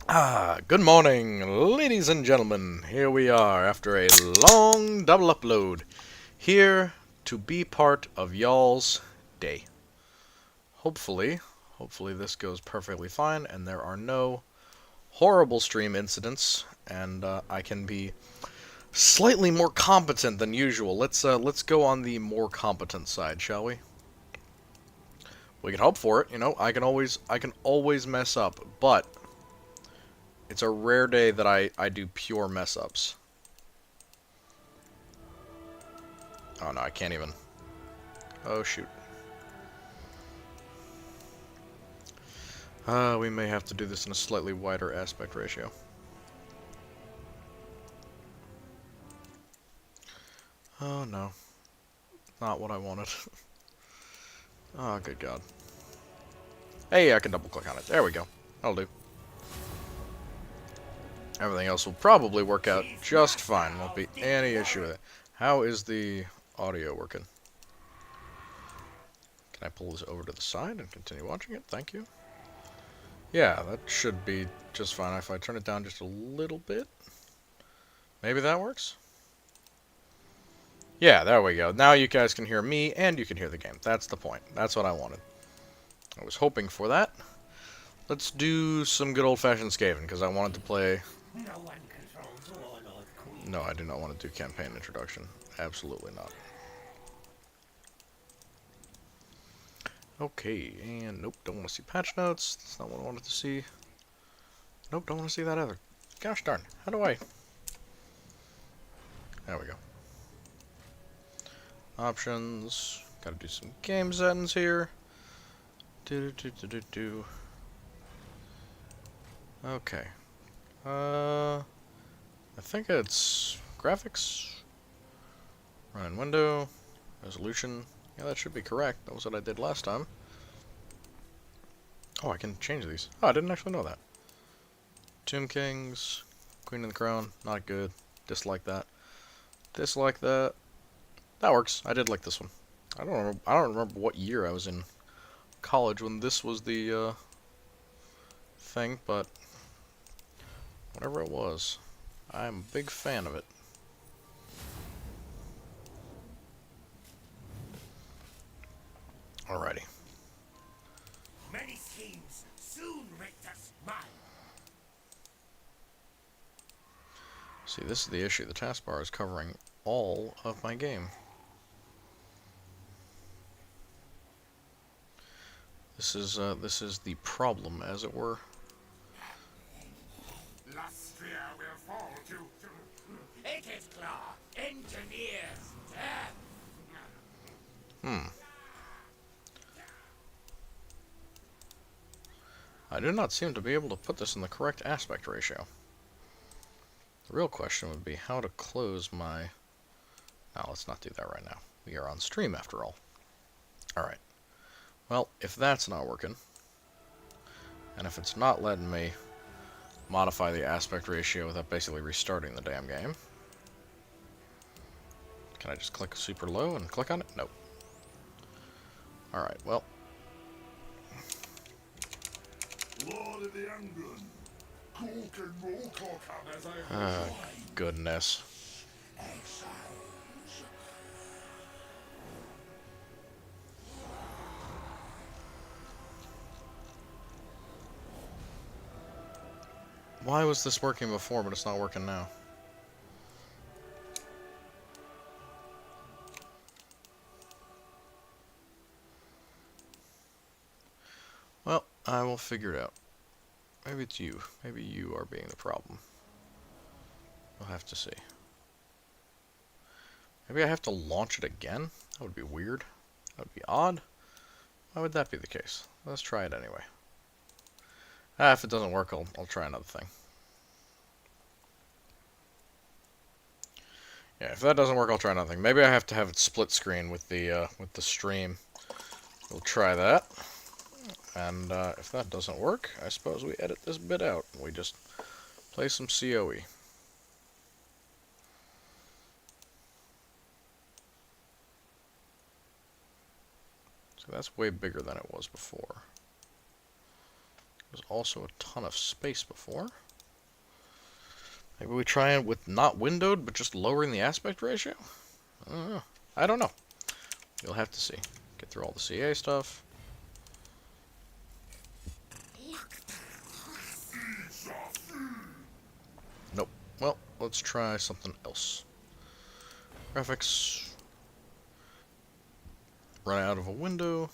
Good morning, ladies and gentlemen. Here we are after a long double upload. Here to be part of y'all's day. Hopefully, hopefully this goes perfectly fine and there are no horrible stream incidents and I can be slightly more competent than usual. Let's go on the more competent side, shall we? We can hope for it, you know. I can always mess up, but it's a rare day that I do pure mess ups. Oh no, I can't even. Oh shoot. We may have to do this in a slightly wider aspect ratio. Oh no. Not what I wanted. Oh, good god. Hey, I can double click on it. There we go. That'll do. Everything else will probably work out just fine. Won't be any issue with it. How is the audio working? Can I pull this over to the side and continue watching it? Thank you. Yeah, that should be just fine if I turn it down just a little bit. Maybe that works? Yeah, there we go. Now you guys can hear me and you can hear the game. That's the point. That's what I wanted. I was hoping for that. Let's do some good old-fashioned Skaven, because I wanted to play... No, I do not want to do campaign introduction. Absolutely not. Okay, and nope, don't want to see patch notes. That's not what I wanted to see. Nope, don't want to see that either. Gosh darn, how do I... There we go. Options. Gotta do some game settings here. Do. Okay. I think it's graphics. Run in window. Resolution. Yeah, that should be correct. That was what I did last time. Oh, I can change these. Oh, I didn't actually know that. Tomb Kings. Queen of the Crown. Not good. Dislike that. Dislike that. That works. I did like this one. I don't remember what year I was in college when this was the thing, but whatever it was, I'm a big fan of it. Alrighty. Many schemes soon raked us mine. See, this is the issue. The taskbar is covering all of my game. This is the problem, as it were. Lustria will fall to Hated Claw, engineers, death. I do not seem to be able to put this in the correct aspect ratio. The real question would be how to close my... Now, let's not do that right now. We are on stream, after all. Alright. Well, if that's not working, and if it's not letting me modify the aspect ratio without basically restarting the damn game, can I just click super low and click on it? Nope. Alright, well. Lord of the Angren. Cork and roll cork up as I Goodness. Why was this working before, but it's not working now? Well, I will figure it out. Maybe it's you. Maybe you are being the problem. We'll have to see. Maybe I have to launch it again? That would be weird. That would be odd. Why would that be the case? Let's try it anyway. If it doesn't work, I'll try another thing. Yeah, if that doesn't work, I'll try another thing. Maybe I have to have it split screen with the stream. We'll try that. And if that doesn't work, I suppose we edit this bit out. We just play some COE. So that's way bigger than it was before. There's also a ton of space before. Maybe we try it with not windowed, but just lowering the aspect ratio? I don't know. I don't know. You'll have to see. Get through all the CA stuff. Nope. Well, let's try something else. Graphics. Run out of a window.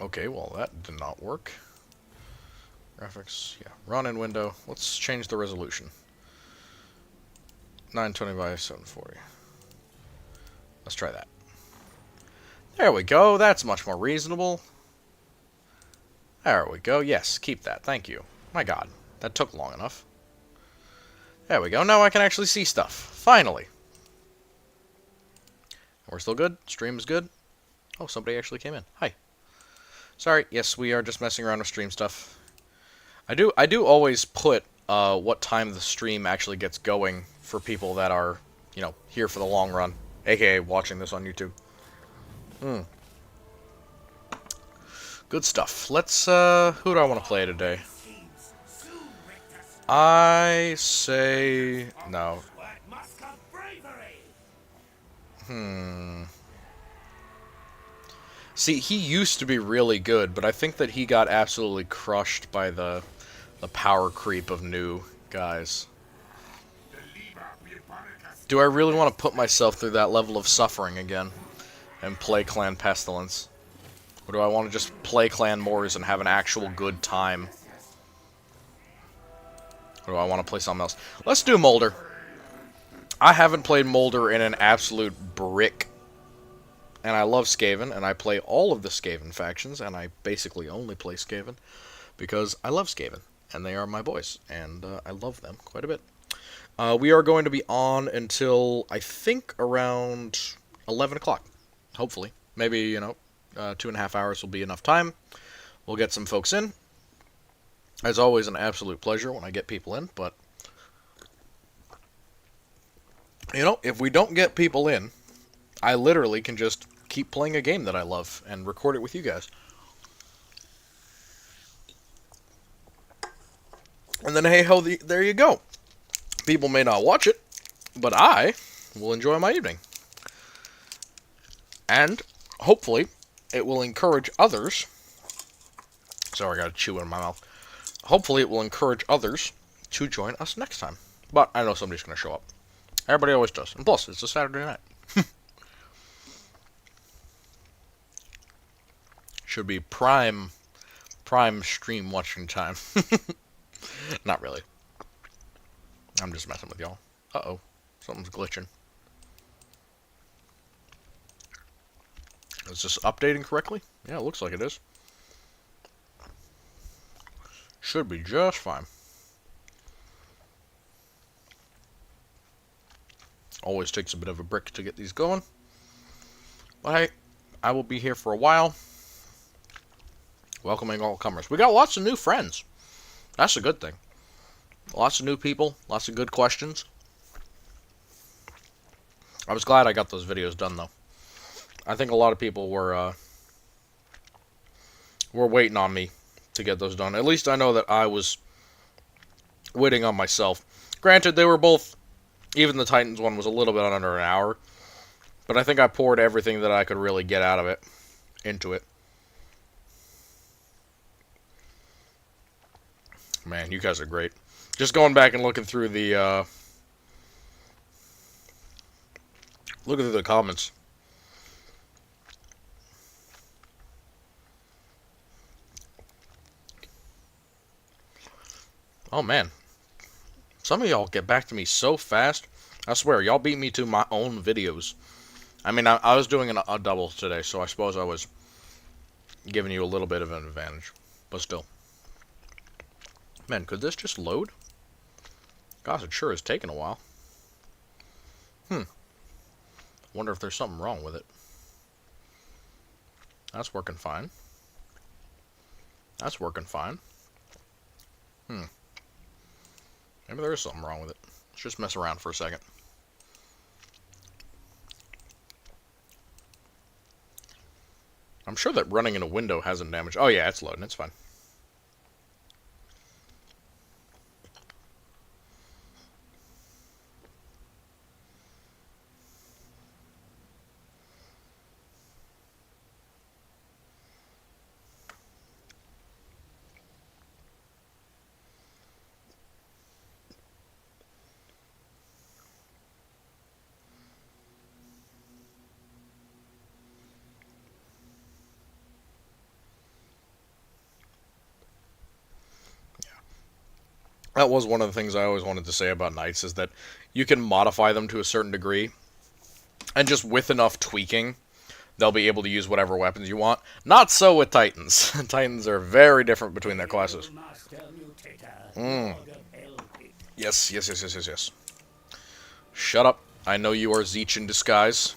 Okay, well that did not work. Graphics, yeah. Run in window. Let's change the resolution. 920 by 740. Let's try that. There we go. That's much more reasonable. There we go. Yes, keep that. Thank you. My god, that took long enough. There we go. Now I can actually see stuff. Finally. We're still good. Stream is good. Oh, somebody actually came in. Hi. Sorry. Yes, we are just messing around with stream stuff. I do always put what time the stream actually gets going for people that are, you know, here for the long run, aka watching this on YouTube. Good stuff. Let's who do I want to play today? I say no. See, he used to be really good, but I think that he got absolutely crushed by the power creep of new guys. Do I really want to put myself through that level of suffering again and play Clan Pestilence? Or do I want to just play Clan Moors and have an actual good time? Or do I want to play something else? Let's do Molder. I haven't played Molder in an absolute brick. And I love Skaven, and I play all of the Skaven factions, and I basically only play Skaven because I love Skaven, and they are my boys, and I love them quite a bit. We are going to be on until, I think, around 11 o'clock, hopefully. Maybe, you know, 2.5 hours will be enough time. We'll get some folks in. As always, an absolute pleasure when I get people in, but, you know, if we don't get people in, I literally can just keep playing a game that I love and record it with you guys. And then, hey ho, there you go. People may not watch it, but I will enjoy my evening. And, hopefully, it will encourage others. Sorry, I gotta chew in my mouth. Hopefully, it will encourage others to join us next time. But I know somebody's gonna show up. Everybody always does. And plus, it's a Saturday night. Should be prime stream watching time. Not really. I'm just messing with y'all. Uh-oh. Something's glitching. Is this updating correctly? Yeah, it looks like it is. Should be just fine. Always takes a bit of a brick to get these going. But hey, I will be here for a while. Welcoming all comers. We got lots of new friends. That's a good thing. Lots of new people. Lots of good questions. I was glad I got those videos done, though. I think a lot of people were waiting on me to get those done. At least I know that I was waiting on myself. Granted, they were both... Even the Titans one was a little bit under an hour. But I think I poured everything that I could really get out of it into it. Man, you guys are great. Just going back and looking through the comments. Oh man, some of y'all get back to me so fast. I swear, y'all beat me to my own videos. I mean, I was doing a double today, so I suppose I was giving you a little bit of an advantage, but still. Man, could this just load? Gosh, it sure is taking a while. Wonder if there's something wrong with it. That's working fine. That's working fine. Maybe there is something wrong with it. Let's just mess around for a second. I'm sure that running in a window hasn't damaged. Oh yeah, it's loading. It's fine. That was one of the things I always wanted to say about knights is that you can modify them to a certain degree, and just with enough tweaking, they'll be able to use whatever weapons you want. Not so with titans. Titans are very different between their classes. Mm. Yes, yes, yes, yes, yes, yes. Shut up. I know you are Zeech in disguise.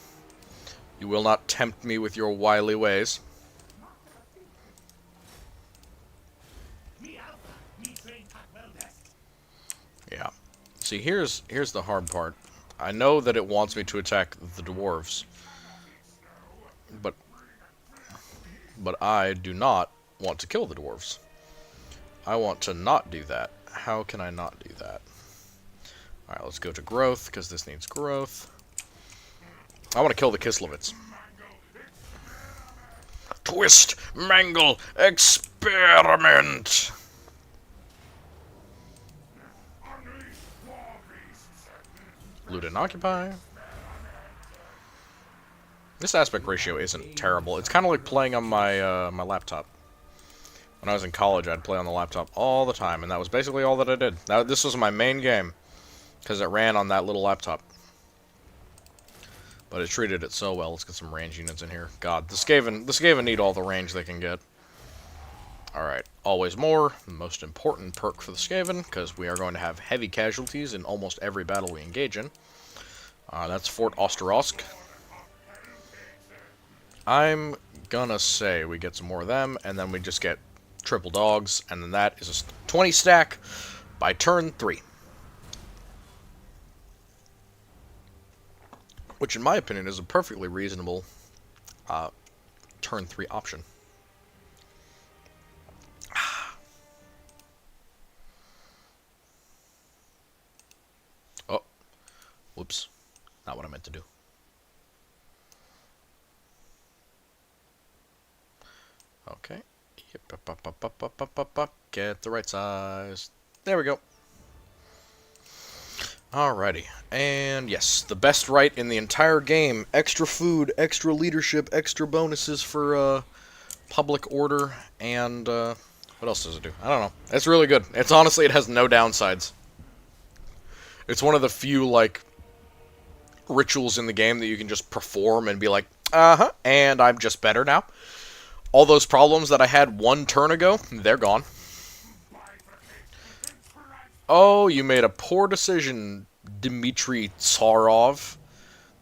You will not tempt me with your wily ways. Yeah. See, here's the hard part. I know that it wants me to attack the dwarves, but I do not want to kill the dwarves. I want to not do that. How can I not do that? Alright, let's go to growth, because this needs growth. I want to kill the Kislevits. Twist, mangle, experiment! Loot and occupy. This aspect ratio isn't terrible. It's kind of like playing on my my laptop. When I was in college, I'd play on the laptop all the time, and that was basically all that I did. Now, this was my main game, because it ran on that little laptop. But it treated it so well. Let's get some range units in here. God, the Skaven need all the range they can get. Alright, always more. The most important perk for the Skaven, because we are going to have heavy casualties in almost every battle we engage in. That's Fort Osterowsk. I'm gonna say we get some more of them, and then we just get triple dogs, and then that is a 20 stack by turn 3. Which, in my opinion, is a perfectly reasonable turn 3 option. Oh, whoops. Not what I meant to do. Okay. Get the right size. There we go. Alrighty. And yes, the best right in the entire game. Extra food, extra leadership, extra bonuses for public order, and what else does it do? I don't know. It's really good. It's honestly, it has no downsides. It's one of the few, like, rituals in the game that you can just perform and be like, uh-huh, and I'm just better now. All those problems that I had 1 turn ago, they're gone. Oh, you made a poor decision, Dmitry Tsarov.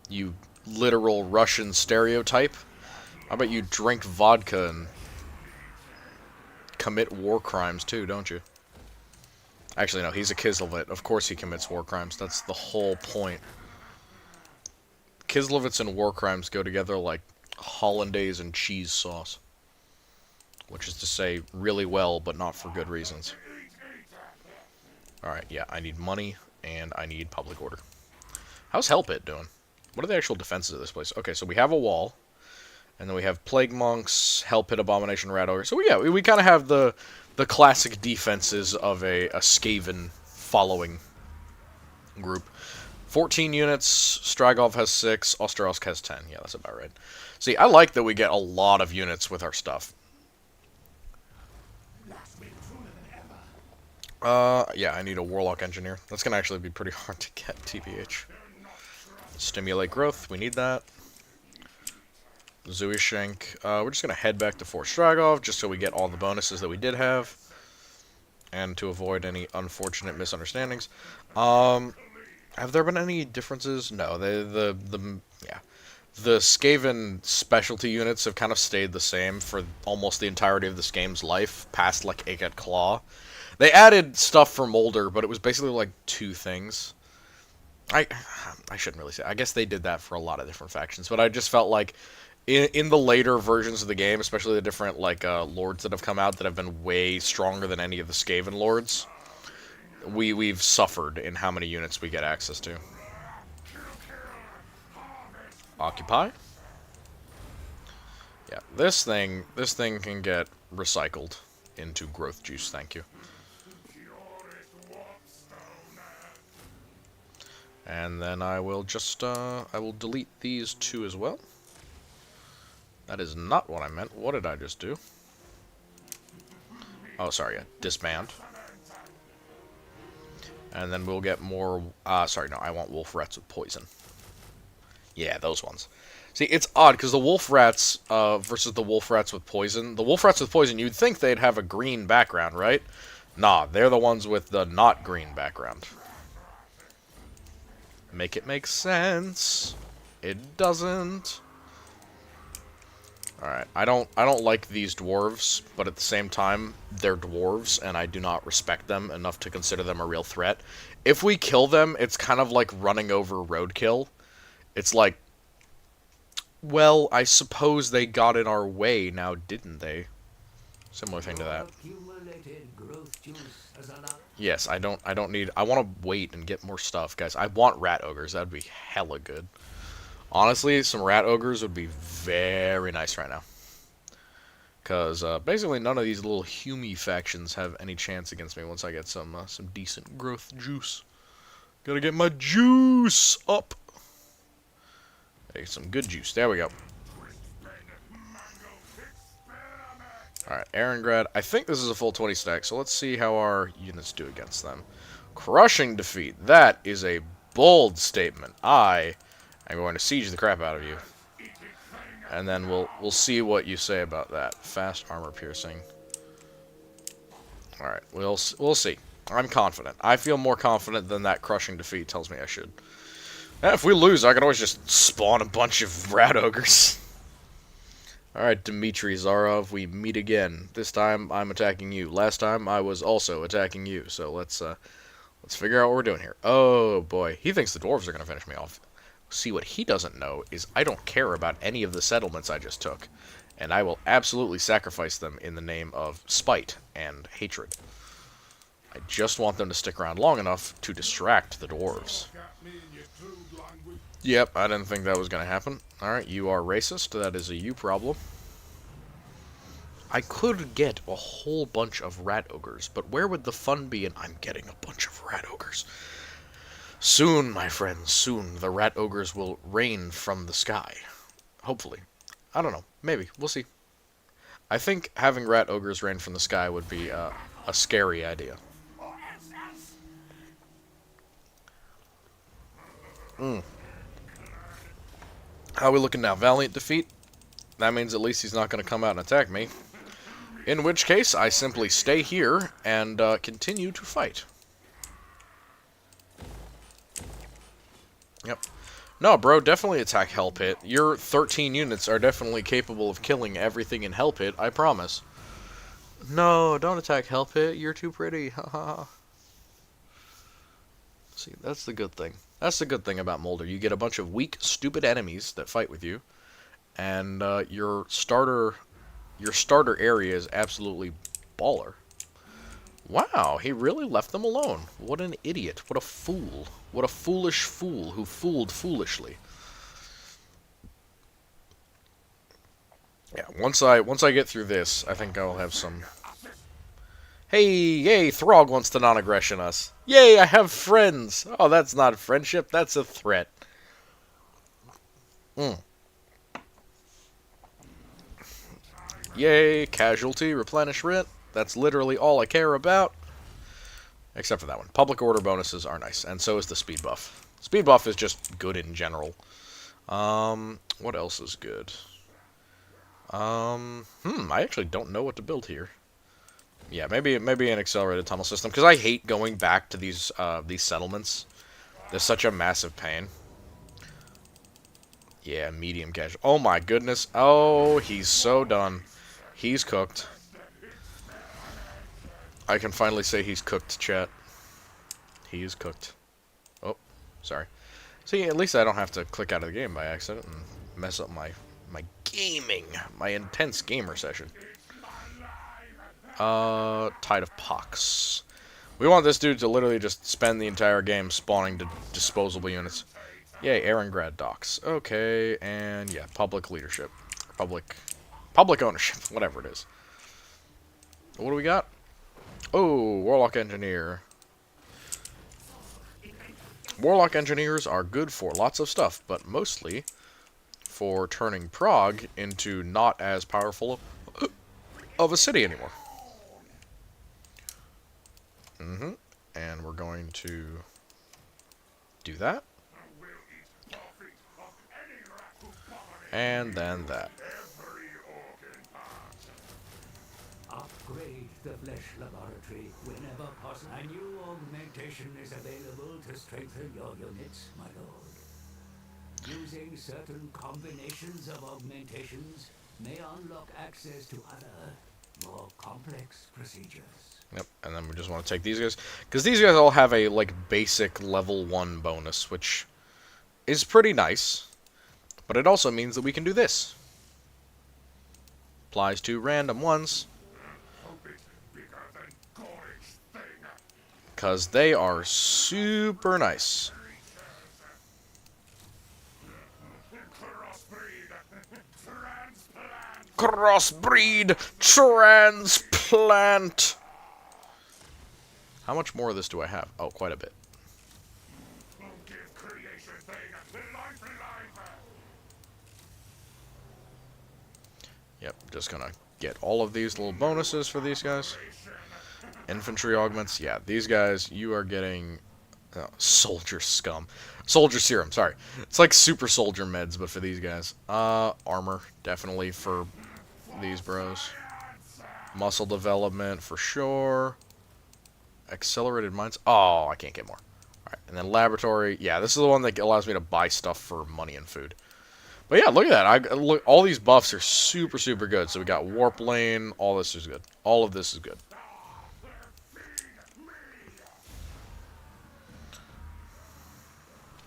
You literal Russian stereotype. How about you drink vodka and commit war crimes too, don't you? Actually, no, he's a Kislevit. Of course he commits war crimes. That's the whole point. Kislevits and war crimes go together like hollandaise and cheese sauce. Which is to say, really well, but not for good reasons. Alright, yeah, I need money, and I need public order. How's Hellpit doing? What are the actual defenses of this place? Okay, so we have a wall, and then we have Plague Monks, Hellpit, Abomination, Rat Ogre. So yeah, we kind of have the classic defenses of a Skaven following group. 14 units, Stragov has 6, Osterowsk has 10. Yeah, that's about right. See, I like that we get a lot of units with our stuff. Yeah, I need a Warlock Engineer. That's gonna actually be pretty hard to get, TBH. Stimulate growth, we need that. Zuishenk. We're just gonna head back to Fort Stragov, just so we get all the bonuses that we did have. And to avoid any unfortunate misunderstandings. Have there been any differences? No, the Skaven specialty units have kind of stayed the same for almost the entirety of this game's life, past, like, Agat Claw. They added stuff for Molder, but it was basically, like, 2 things. I shouldn't really say. I guess they did that for a lot of different factions, but I just felt like in the later versions of the game, especially the different like lords that have come out that have been way stronger than any of the Skaven lords, we've suffered in how many units we get access to. Occupy. Yeah, this thing can get recycled into growth juice. Thank you. And then I will just I will delete these two as well. That is not what I meant. What did I just do? Oh, sorry, yeah. Disband. And then we'll get more... sorry, no, I want wolf rats with poison. Yeah, those ones. See, it's odd, because the wolf rats versus the wolf rats with poison... The wolf rats with poison, you'd think they'd have a green background, right? Nah, they're the ones with the not green background. Make it make sense. It doesn't. Alright, I don't like these dwarves, but at the same time, they're dwarves, and I do not respect them enough to consider them a real threat. If we kill them, it's kind of like running over roadkill. It's like, well, I suppose they got in our way now, didn't they? Similar thing to that. Yes, I don't need... I want to wait and get more stuff, guys. I want rat ogres. That'd be hella good. Honestly, some rat ogres would be very nice right now. Because basically none of these little Humie factions have any chance against me once I get some decent growth juice. Gotta get my juice up. Hey, some good juice. There we go. Alright, Aarongrad. I think this is a full 20 stack, so let's see how our units do against them. Crushing defeat. That is a bold statement. I'm going to siege the crap out of you. And then we'll see what you say about that. Fast armor piercing. Alright, we'll see. I'm confident. I feel more confident than that crushing defeat tells me I should. And if we lose, I can always just spawn a bunch of rat ogres. Alright, Dmitry Zarov, we meet again. This time, I'm attacking you. Last time, I was also attacking you. So let's figure out what we're doing here. Oh, boy. He thinks the dwarves are going to finish me off. See, what he doesn't know is I don't care about any of the settlements I just took. And I will absolutely sacrifice them in the name of spite and hatred. I just want them to stick around long enough to distract the dwarves. Yep, I didn't think that was going to happen. Alright, you are racist. That is a you problem. I could get a whole bunch of rat ogres, but where would the fun be in I'm getting a bunch of rat ogres? Soon, my friends, soon, the rat ogres will rain from the sky. Hopefully. I don't know. Maybe. We'll see. I think having rat ogres rain from the sky would be a scary idea. How are we looking now? Valiant defeat? That means at least he's not going to come out and attack me. In which case, I simply stay here and continue to fight. Yep. No, bro, definitely attack Hell Pit. Your 13 units are definitely capable of killing everything in Hell Pit, I promise. No, don't attack Hell Pit. You're too pretty. Haha. See, that's the good thing. That's the good thing about Molder. You get a bunch of weak, stupid enemies that fight with you, and your starter area is absolutely baller. Wow, he really left them alone. What an idiot. What a fool. What a foolish fool who fooled foolishly. Yeah, once I get through this, I think I'll have some... Hey, yay, Throg wants to non-aggression us. Yay, I have friends. Oh, that's not friendship, that's a threat. Yay, casualty, replenish rent. That's literally all I care about. Except for that one. Public order bonuses are nice, and so is the speed buff. Speed buff is just good in general. What else is good? I actually don't know what to build here. Yeah, maybe an accelerated tunnel system, because I hate going back to these settlements. They're such a massive pain. Yeah, medium casual. Oh my goodness. Oh, he's so done. He's cooked. I can finally say he's cooked, chat. He is cooked. Oh, sorry. See, at least I don't have to click out of the game by accident and mess up my gaming. My intense gamer session. Tide of Pox. We want this dude to literally just spend the entire game spawning disposable units. Yay, Aarongrad docks. Okay, and yeah, public leadership. Public ownership, whatever it is. What do we got? Oh, Warlock Engineer. Warlock Engineers are good for lots of stuff, but mostly for turning Prague into not as powerful of a city anymore. And we're going to do that. And then that. Upgrade the flesh laboratory whenever possible. A new augmentation is available to strengthen your units, my lord. Using certain combinations of augmentations may unlock access to other, more complex procedures. Yep, and then we just want to take these guys. Because these guys all have a, like, basic level 1 bonus, which is pretty nice. But it also means that we can do this. Applies to random ones. Because they are super nice. Crossbreed transplant. How much more of this do I have? Oh, quite a bit. Yep, just gonna get all of these little bonuses for these guys. Infantry augments, yeah, these guys, you are getting soldier scum. Soldier serum, sorry. It's like super soldier meds, but for these guys. Armor, definitely for these bros. Muscle development, for sure. Accelerated minds. Oh, I can't get more. Alright, and then laboratory. Yeah, this is the one that allows me to buy stuff for money and food. But yeah, look at that. Look, all these buffs are super, super good. So we got Warp Lane. All this is good. All of this is good.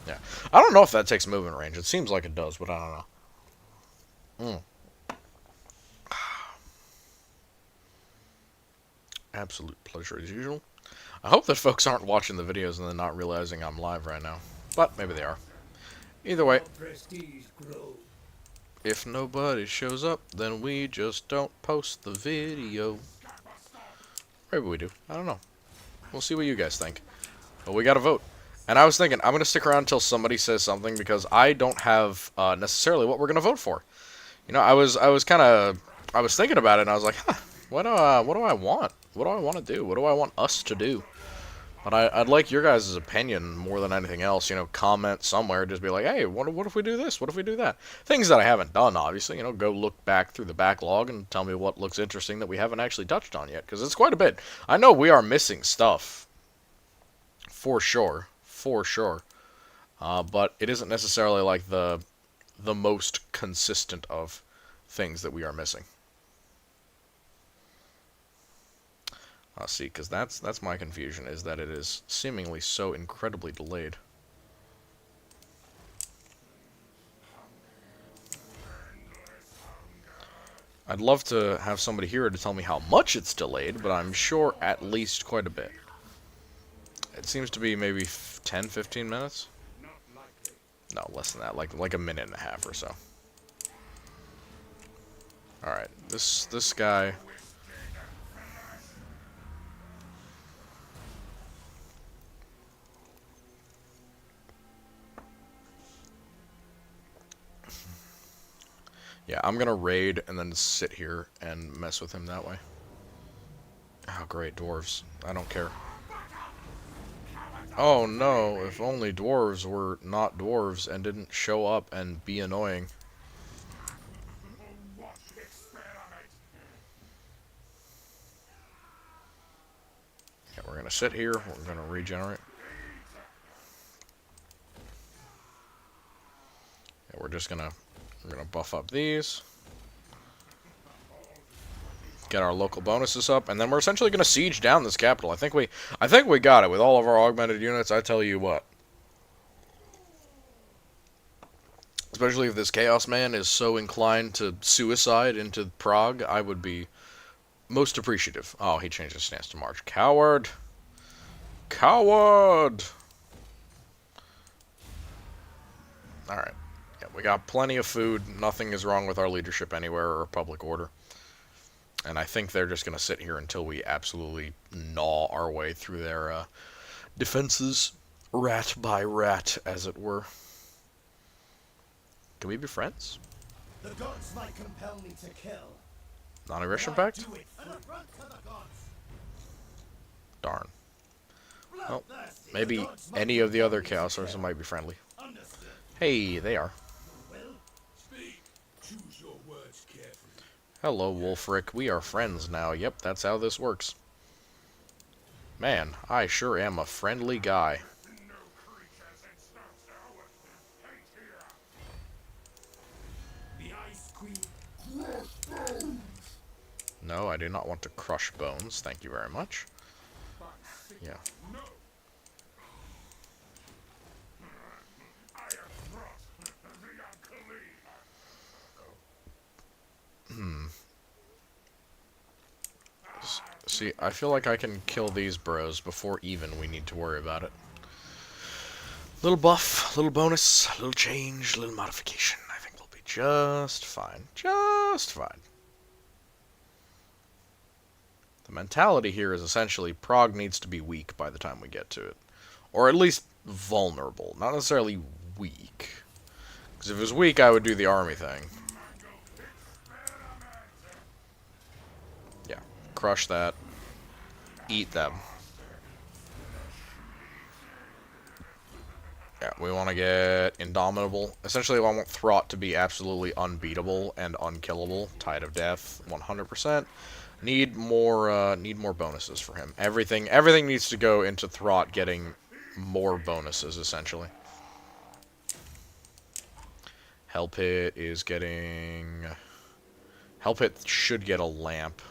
Yeah. I don't know if that takes movement range. It seems like it does, but I don't know. Absolute pleasure as usual. I hope that folks aren't watching the videos and then not realizing I'm live right now. But maybe they are. Either way, if nobody shows up, then we just don't post the video. Maybe we do. I don't know. We'll see what you guys think. But we gotta vote. And I was thinking, I'm gonna stick around until somebody says something because I don't have necessarily what we're gonna vote for. You know, I was thinking about it and I was like, huh, what do I want? What do I want to do? What do I want us to do? But I'd like your guys' opinion more than anything else. You know, comment somewhere. Just be like, hey, what if we do this? What if we do that? Things that I haven't done, obviously. You know, go look back through the backlog and tell me what looks interesting that we haven't actually touched on yet. Because it's quite a bit. I know we are missing stuff. For sure. For sure. But it isn't necessarily like the most consistent of things that we are missing. See, because that's my confusion, is that it is seemingly so incredibly delayed. I'd love to have somebody here to tell me how much it's delayed, but I'm sure at least quite a bit. It seems to be maybe 10, 15 minutes? No, less than that, like a minute and a half or so. Alright, this guy... Yeah, I'm gonna raid and then sit here and mess with him that way. Oh, great, dwarves. I don't care. Oh no, if only dwarves were not dwarves and didn't show up and be annoying. Yeah, we're gonna sit here, we're gonna regenerate. Yeah, we're gonna buff up these. Get our local bonuses up, and then we're essentially gonna siege down this capital. I think we got it with all of our augmented units. I tell you what. Especially if this Chaos Man is so inclined to suicide into Prague, I would be most appreciative. Oh, he changed his stance to March. Coward! Coward! Alright. Yeah, we got plenty of food. Nothing is wrong with our leadership anywhere or public order. And I think they're just going to sit here until we absolutely gnaw our way through their defenses, rat by rat, as it were. Can we be friends? The gods might compel me to kill. Non-aggression but I pact? do it an affront to the gods. Darn. Well, Bloodthirsty. maybe The gods might any of the compel other me to Chaos kill. Sources might be friendly. Understood. Hey, they are. Will? Speak. Choose your words carefully. Hello, Wolfric. We are friends now. Yep, that's how this works. Man, I sure am a friendly guy. No creatures and stuff to hate here. The Ice Queen. No, I do not want to crush bones. Thank you very much. Yeah. No. I am not the Uncle. See, I feel like I can kill these bros before even we need to worry about it. Little buff, little bonus, little change, little modification. I think we'll be just fine. Just fine. The mentality here is essentially Prague needs to be weak by the time we get to it. Or at least vulnerable. Not necessarily weak. Because if it was weak, I would do the army thing. Yeah. Crush that. Eat them. Yeah, we want to get Indomitable. Essentially, I want Throt to be absolutely unbeatable and unkillable. Tide of Death, 100%. Need more bonuses for him. Everything needs to go into Throt getting more bonuses, essentially. Hell Pit is getting... Hell Pit should get a lamp.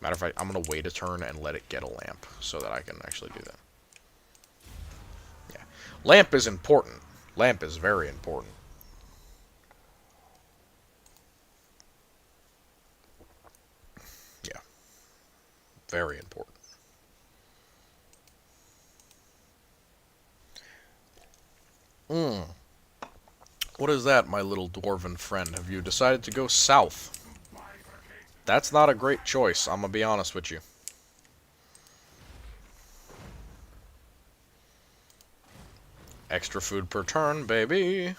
Matter of fact, I'm going to wait a turn and let it get a lamp so that I can actually do that. Yeah. Lamp is important. Lamp is very important. Yeah. Very important. What is that, my little dwarven friend? Have you decided to go south? That's not a great choice, I'm gonna be honest with you. Extra food per turn, baby.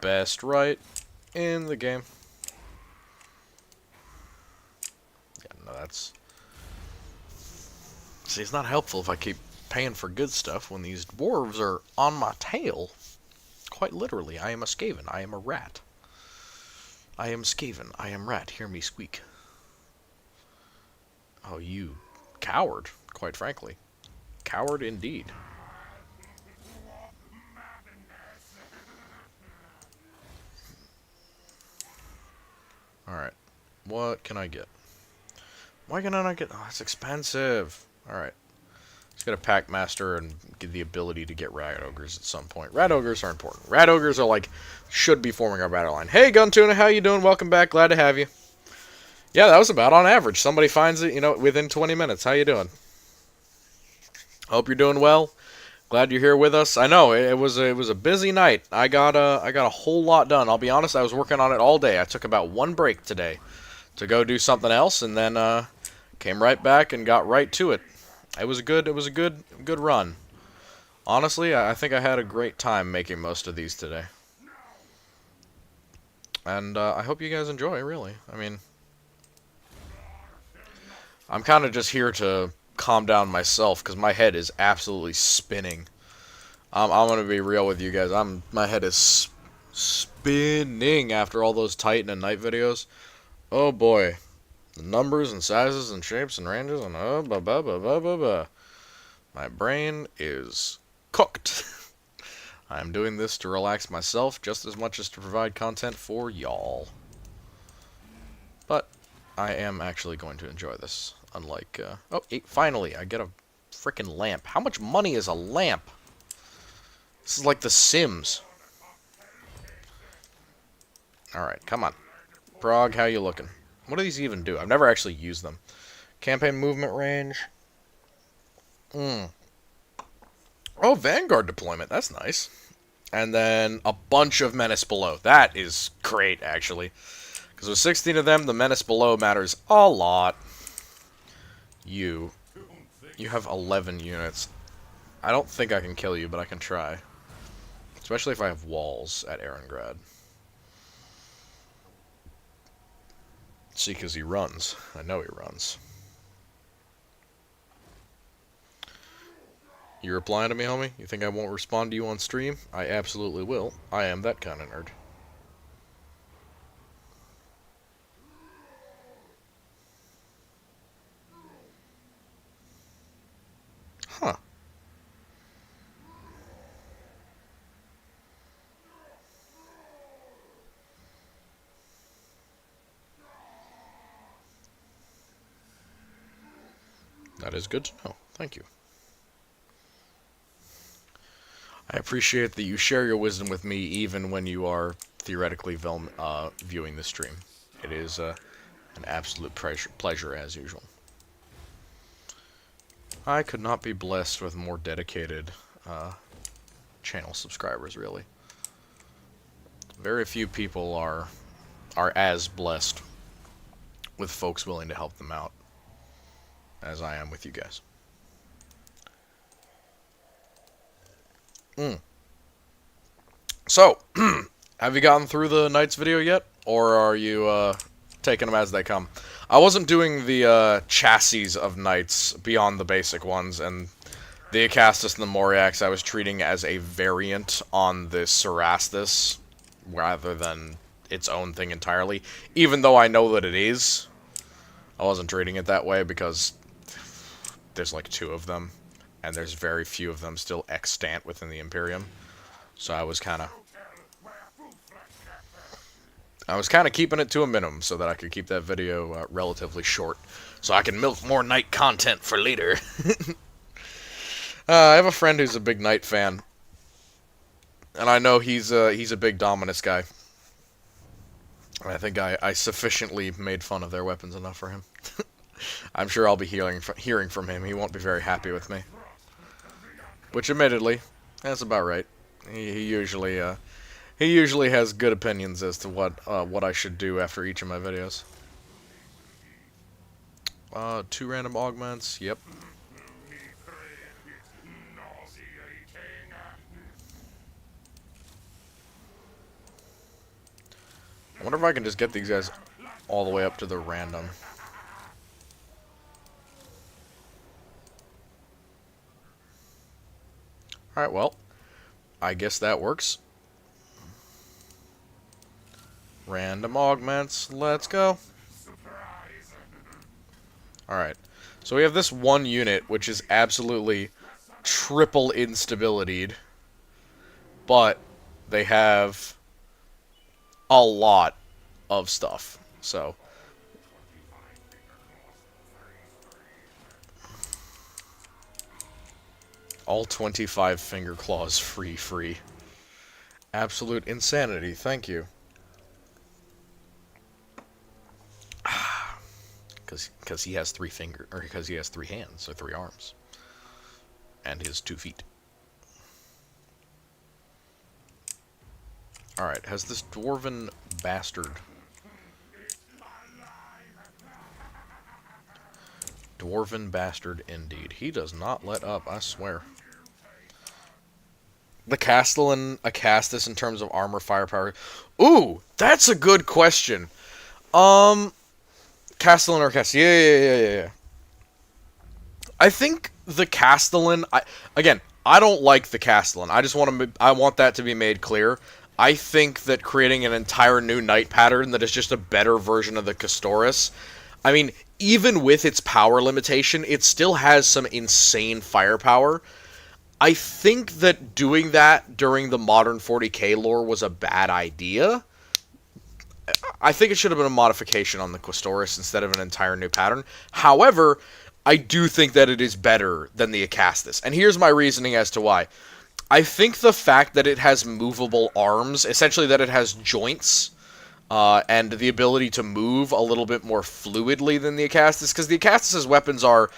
Best right in the game. Yeah, no, that's... See, it's not helpful if I keep paying for good stuff when these dwarves are on my tail. Quite literally, I am a Skaven. I am a rat. I am Skaven. I am rat. Hear me squeak. Oh, you coward, quite frankly. Coward indeed. Alright. What can I get? Why can I not get... Oh, it's expensive. Alright. Let's get a Pack Master and get the ability to get Rat Ogres at some point. Rat Ogres are important. Rat Ogres are like... should be forming our battle line. Hey, Guntuna, how you doing? Welcome back. Glad to have you. Yeah, that was about on average. Somebody finds it, you know, within 20 minutes. How you doing? Hope you're doing well. Glad you're here with us. I know it was a busy night. I got a whole lot done. I'll be honest. I was working on it all day. I took about one break today to go do something else, and then came right back and got right to it. It was a good run. Honestly, I think I had a great time making most of these today. And I hope you guys enjoy, really. I mean, I'm kind of just here to calm down myself because my head is absolutely spinning. I'm going to be real with you guys. My head is spinning after all those Titan and Night videos. Oh boy. The numbers and sizes and shapes and ranges and my brain is cooked. I'm doing this to relax myself just as much as to provide content for y'all. But I am actually going to enjoy this. Unlike, finally, I get a freaking lamp. How much money is a lamp? This is like The Sims. Alright, come on. Brog, how you looking? What do these even do? I've never actually used them. Campaign movement range. Oh, Vanguard deployment. That's nice. And then a bunch of Menace Below. That is great, actually. Because with 16 of them, the Menace Below matters a lot. You have 11 units. I don't think I can kill you, but I can try. Especially if I have walls at Erengrad. See, because he runs. I know he runs. You replying to me, homie? You think I won't respond to you on stream? I absolutely will. I am that kind of nerd. Huh. That is good to know. Thank you. I appreciate that you share your wisdom with me even when you are theoretically viewing the stream. It is an absolute pleasure as usual. I could not be blessed with more dedicated channel subscribers, really. Very few people are as blessed with folks willing to help them out as I am with you guys. So, have you gotten through the Knights video yet? Or are you taking them as they come? I wasn't doing the chassis of Knights beyond the basic ones, and the Acastus and the Moriax I was treating as a variant on the Cerastus, rather than its own thing entirely. Even though I know that it is, I wasn't treating it that way because there's like 2 of them, and there's very few of them still extant within the Imperium. So I was kind of keeping it to a minimum so that I could keep that video relatively short, so I can milk more Knight content for later. I have a friend who's a big Knight fan, and I know he's a big Dominus guy. I think I sufficiently made fun of their weapons enough for him. I'm sure I'll be hearing from him. He won't be very happy with me. Which, admittedly, that's about right. He usually has good opinions as to what I should do after each of my videos. 2 random augments. Yep. I wonder if I can just get these guys all the way up to the random. Alright, well, I guess that works. Random augments, let's go. Alright, so we have this one unit, which is absolutely triple instabilitied, but they have a lot of stuff, so... All 25 finger claws free. Absolute insanity, thank you. Because he has 3 fingers, or because he has 3 hands, or 3 arms. And his 2 feet. Alright, has this dwarven bastard... Dwarven bastard indeed. He does not let up, I swear. The Castellan Acastus in terms of armor firepower. Ooh, that's a good question. Castellan or Acastus? Yeah. I think the Castellan. I don't like the Castellan. I want that to be made clear. I think that creating an entire new Knight pattern that is just a better version of the Custoris. I mean, even with its power limitation, it still has some insane firepower. I think that doing that during the modern 40k lore was a bad idea. I think it should have been a modification on the Custoris instead of an entire new pattern. However, I do think that it is better than the Acastus. And here's my reasoning as to why. I think the fact that it has movable arms, essentially that it has joints, and the ability to move a little bit more fluidly than the Acastus, because the Acastus's weapons are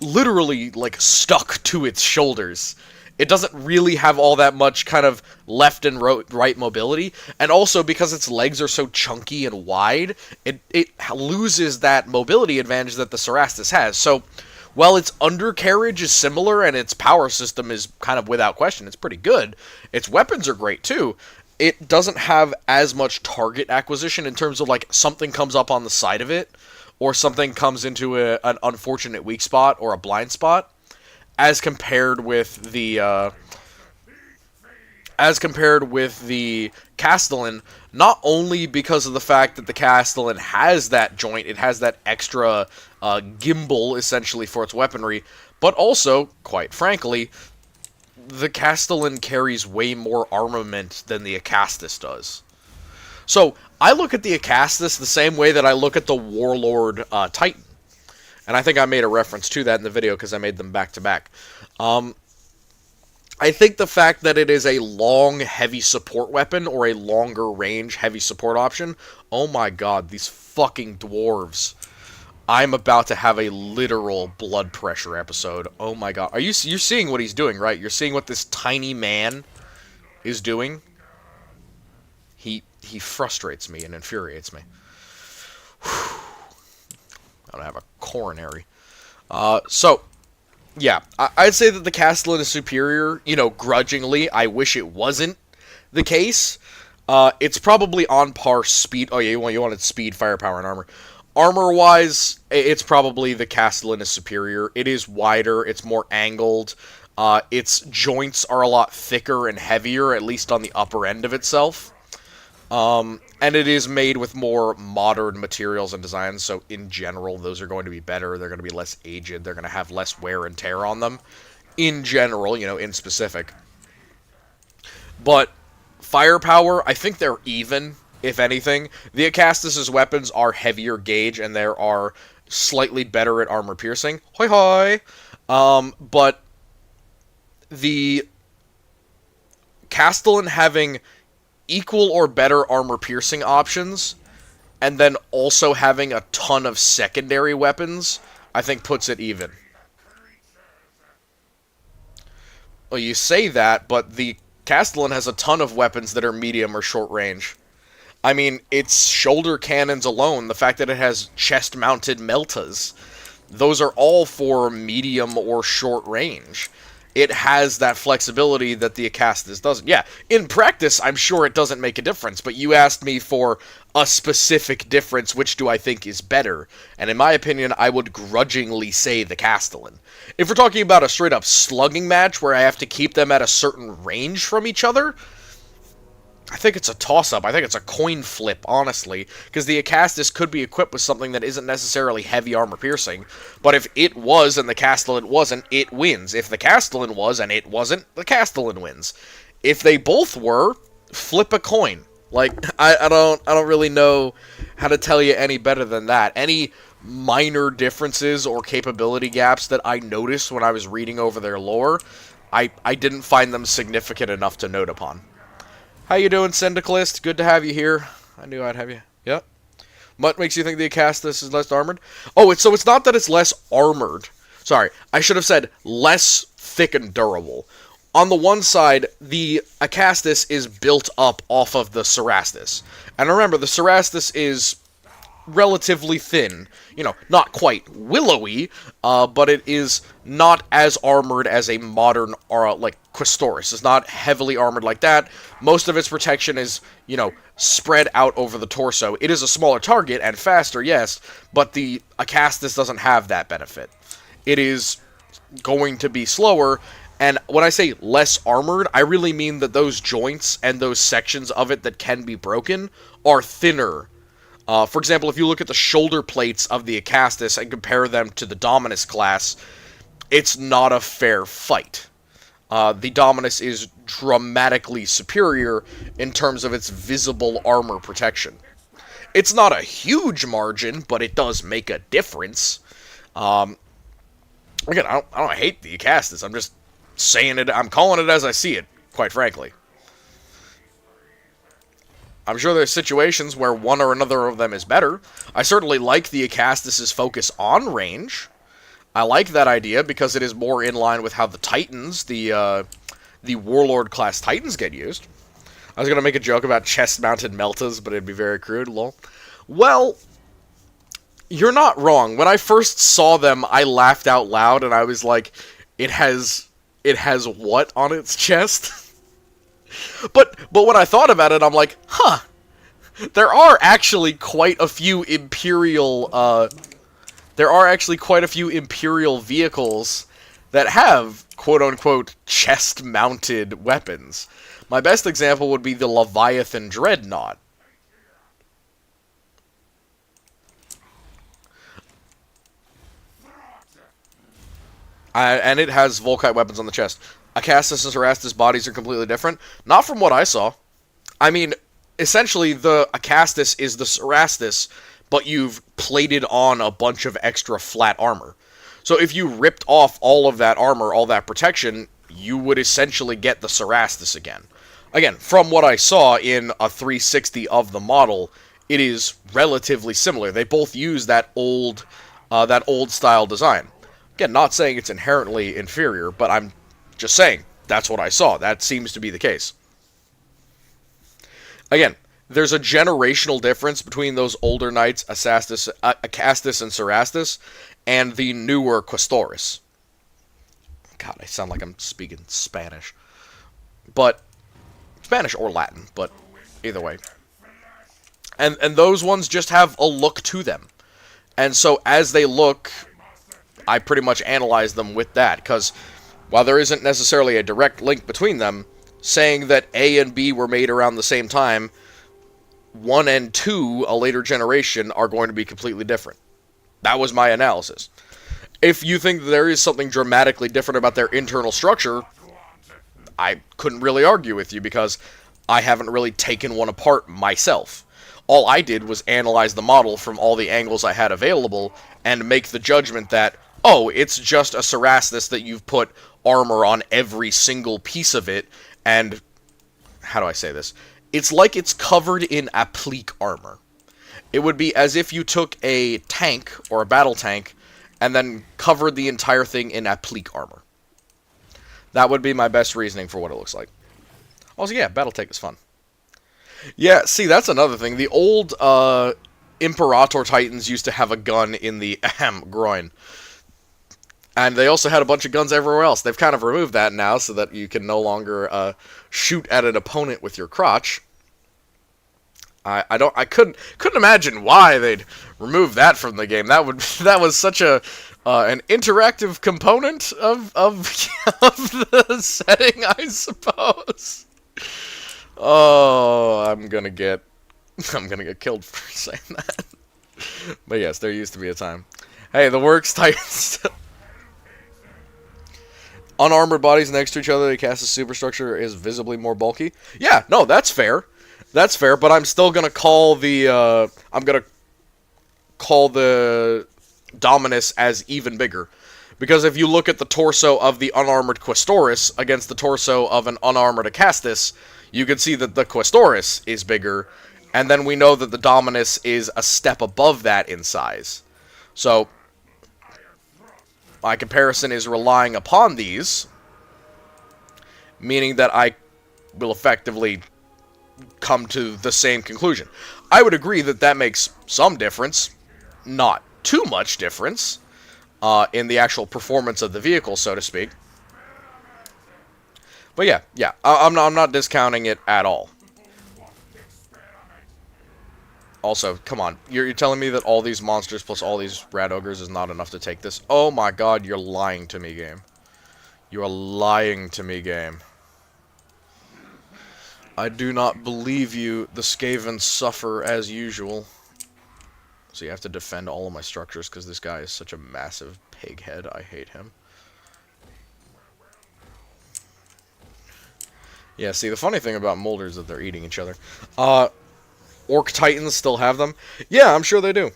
literally like stuck to its shoulders. It doesn't really have all that much kind of left and right mobility, and also because its legs are so chunky and wide, it loses that mobility advantage that the Cerastus has. So while its undercarriage is similar and its power system is kind of without question, it's pretty good, its weapons are great too. It doesn't have as much target acquisition in terms of like something comes up on the side of it, or something comes into an unfortunate weak spot or a blind spot, as compared with the Castellan. Not only because of the fact that the Castellan has that joint, it has that extra gimbal essentially for its weaponry, but also, quite frankly, the Castellan carries way more armament than the Acastus does. So, I look at the Acastus the same way that I look at the Warlord Titan. And I think I made a reference to that in the video because I made them back to back. I think the fact that it is a long, heavy support weapon, or a longer range, heavy support option, oh my god, these fucking dwarves. I'm about to have a literal blood pressure episode. Oh my god. You're seeing what he's doing, right? You're seeing what this tiny man is doing? He frustrates me and infuriates me. Whew. I don't have a coronary. So, yeah, I'd say that the Castellan is superior, grudgingly. I wish it wasn't the case. It's probably on par speed. Oh, yeah, you wanted speed, firepower, and armor. Armor-wise, it's probably the Castellan is superior. It is wider, it's more angled. Its joints are a lot thicker and heavier, at least on the upper end of itself. And it is made with more modern materials and designs, so in general, those are going to be better. They're going to be less aged. They're going to have less wear and tear on them. In general, in specific. But firepower, I think they're even, if anything. The Acastus's weapons are heavier gauge, and they are slightly better at armor piercing. Hoi hoi! But the Castellan having equal or better armor piercing options, and then also having a ton of secondary weapons, I think puts it even. Well, you say that, but the Castellan has a ton of weapons that are medium or short range. I mean, its shoulder cannons alone, the fact that it has chest-mounted meltas, those are all for medium or short range. It has that flexibility that the Acastus doesn't. Yeah, in practice, I'm sure it doesn't make a difference, but you asked me for a specific difference, which do I think is better? And in my opinion, I would grudgingly say the Castellan. If we're talking about a straight-up slugging match where I have to keep them at a certain range from each other, I think it's a toss-up. I think it's a coin flip, honestly, because the Acastus could be equipped with something that isn't necessarily heavy armor piercing, but if it was and the Castellan wasn't, it wins. If the Castellan was and it wasn't, the Castellan wins. If they both were, flip a coin. Like, I don't really know how to tell you any better than that. Any minor differences or capability gaps that I noticed when I was reading over their lore, I didn't find them significant enough to note upon. How you doing, Syndicalist? Good to have you here. I knew I'd have you. Yep. What makes you think the Acastus is less armored? Oh, it's not that it's less armored. Sorry, I should have said less thick and durable. On the one side, the Acastus is built up off of the Cerastus. And remember, the Cerastus is relatively thin. Not quite willowy, but it is not as armored as a modern, like, Questoris. It's not heavily armored like that. Most of its protection is, spread out over the torso. It is a smaller target and faster, yes, but the Acastus doesn't have that benefit. It is going to be slower, and when I say less armored, I really mean that those joints and those sections of it that can be broken are thinner. For example, if you look at the shoulder plates of the Acastus and compare them to the Dominus class, it's not a fair fight. The Dominus is dramatically superior in terms of its visible armor protection. It's not a huge margin, but it does make a difference. Again, I don't hate the Acastus. I'm just saying it. I'm calling it as I see it, quite frankly. I'm sure there's situations where one or another of them is better. I certainly like the Acastus's focus on range. I like that idea because it is more in line with how the Titans, the Warlord class Titans, get used. I was gonna make a joke about chest-mounted Meltas, but it'd be very crude, lol. Well, you're not wrong. When I first saw them, I laughed out loud, and I was like, it has what on its chest? But when I thought about it, I'm like, huh. There are actually quite a few Imperial, vehicles that have, quote-unquote, chest-mounted weapons. My best example would be the Leviathan Dreadnought. And it has Volkite weapons on the chest. Acastus and Cerastus bodies are completely different. Not from what I saw. I mean, essentially, the Acastus is the Cerastus, but you've plated on a bunch of extra flat armor. So if you ripped off all of that armor, all that protection, you would essentially get the Cerastus again. Again, from what I saw in a 360 of the model, it is relatively similar. They both use that old style design. Again, not saying it's inherently inferior, but I'm just saying that's what I saw. That seems to be the case. Again, there's a generational difference between those older knights, Acastus and Cerastus, and the newer Quaestorus. God, I sound like I'm speaking Spanish. But Spanish or Latin, but either way. And those ones just have a look to them. And so as they look, I pretty much analyze them with that, because while there isn't necessarily a direct link between them, saying that A and B were made around the same time, 1 and 2, a later generation, are going to be completely different. That was my analysis. If you think there is something dramatically different about their internal structure, I couldn't really argue with you, because I haven't really taken one apart myself. All I did was analyze the model from all the angles I had available, and make the judgment that, oh, it's just a Cerastus that you've put armor on every single piece of it, and, how do I say this? It's like it's covered in applique armor. It would be as if you took a tank, or a battle tank, and then covered the entire thing in applique armor. That would be my best reasoning for what it looks like. Also, yeah, battle tank is fun. Yeah, see, that's another thing. The old Imperator Titans used to have a gun in the groin. And they also had a bunch of guns everywhere else. They've kind of removed that now so that you can no longer shoot at an opponent with your crotch. I couldn't imagine why they'd remove that from the game. That was such an interactive component of the setting, I suppose. Oh, I'm gonna get killed for saying that. But yes, there used to be a time. Hey, the Works Titans. Unarmored bodies next to each other, the Acastus superstructure is visibly more bulky. Yeah, no, that's fair. That's fair, but I'm still gonna call the Dominus as even bigger. Because if you look at the torso of the unarmored Quaestorus against the torso of an unarmored Acastus, you can see that the Quaestorus is bigger, and then we know that the Dominus is a step above that in size. So, my comparison is relying upon these, meaning that I will effectively come to the same conclusion. I would agree that that makes some difference, not too much difference, in the actual performance of the vehicle, so to speak. But yeah, I'm not discounting it at all. Also, come on, you're telling me that all these monsters plus all these rat ogres is not enough to take this? Oh my god, you're lying to me, game. You are lying to me, game. I do not believe you. The Skavens suffer as usual. So you have to defend all of my structures because this guy is such a massive pig head. I hate him. Yeah, see, the funny thing about Molder is that they're eating each other. Orc Titans still have them? Yeah, I'm sure they do.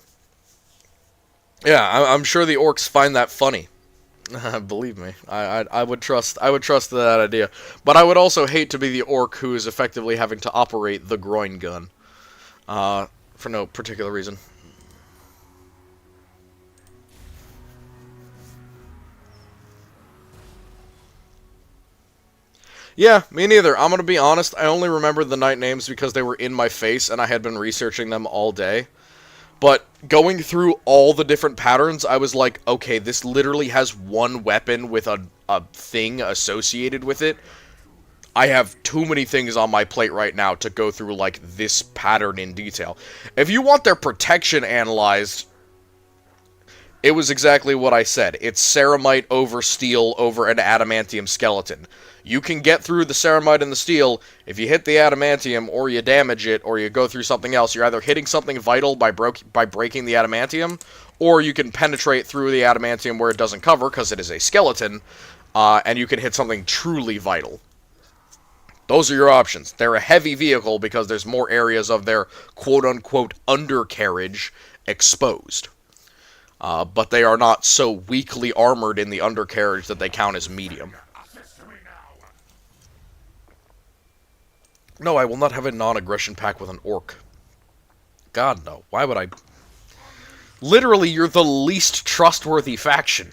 Yeah, I'm sure the orcs find that funny. Believe me, I would trust that idea. But I would also hate to be the orc who is effectively having to operate the groin gun. For no particular reason. Yeah, me neither. I'm gonna be honest, I only remember the knight names because they were in my face and I had been researching them all day. But going through all the different patterns, I was like, okay, this literally has one weapon with a thing associated with it. I have too many things on my plate right now to go through, like, this pattern in detail. If you want their protection analyzed, it was exactly what I said. It's ceramite over steel over an adamantium skeleton. You can get through the ceramite and the steel. If you hit the adamantium, or you damage it, or you go through something else, you're either hitting something vital by breaking the adamantium, or you can penetrate through the adamantium where it doesn't cover, because it is a skeleton, and you can hit something truly vital. Those are your options. They're a heavy vehicle because there's more areas of their quote-unquote undercarriage exposed. But they are not so weakly armored in the undercarriage that they count as medium. No, I will not have a non-aggression pact with an orc. God, no. Why would I? Literally, you're the least trustworthy faction.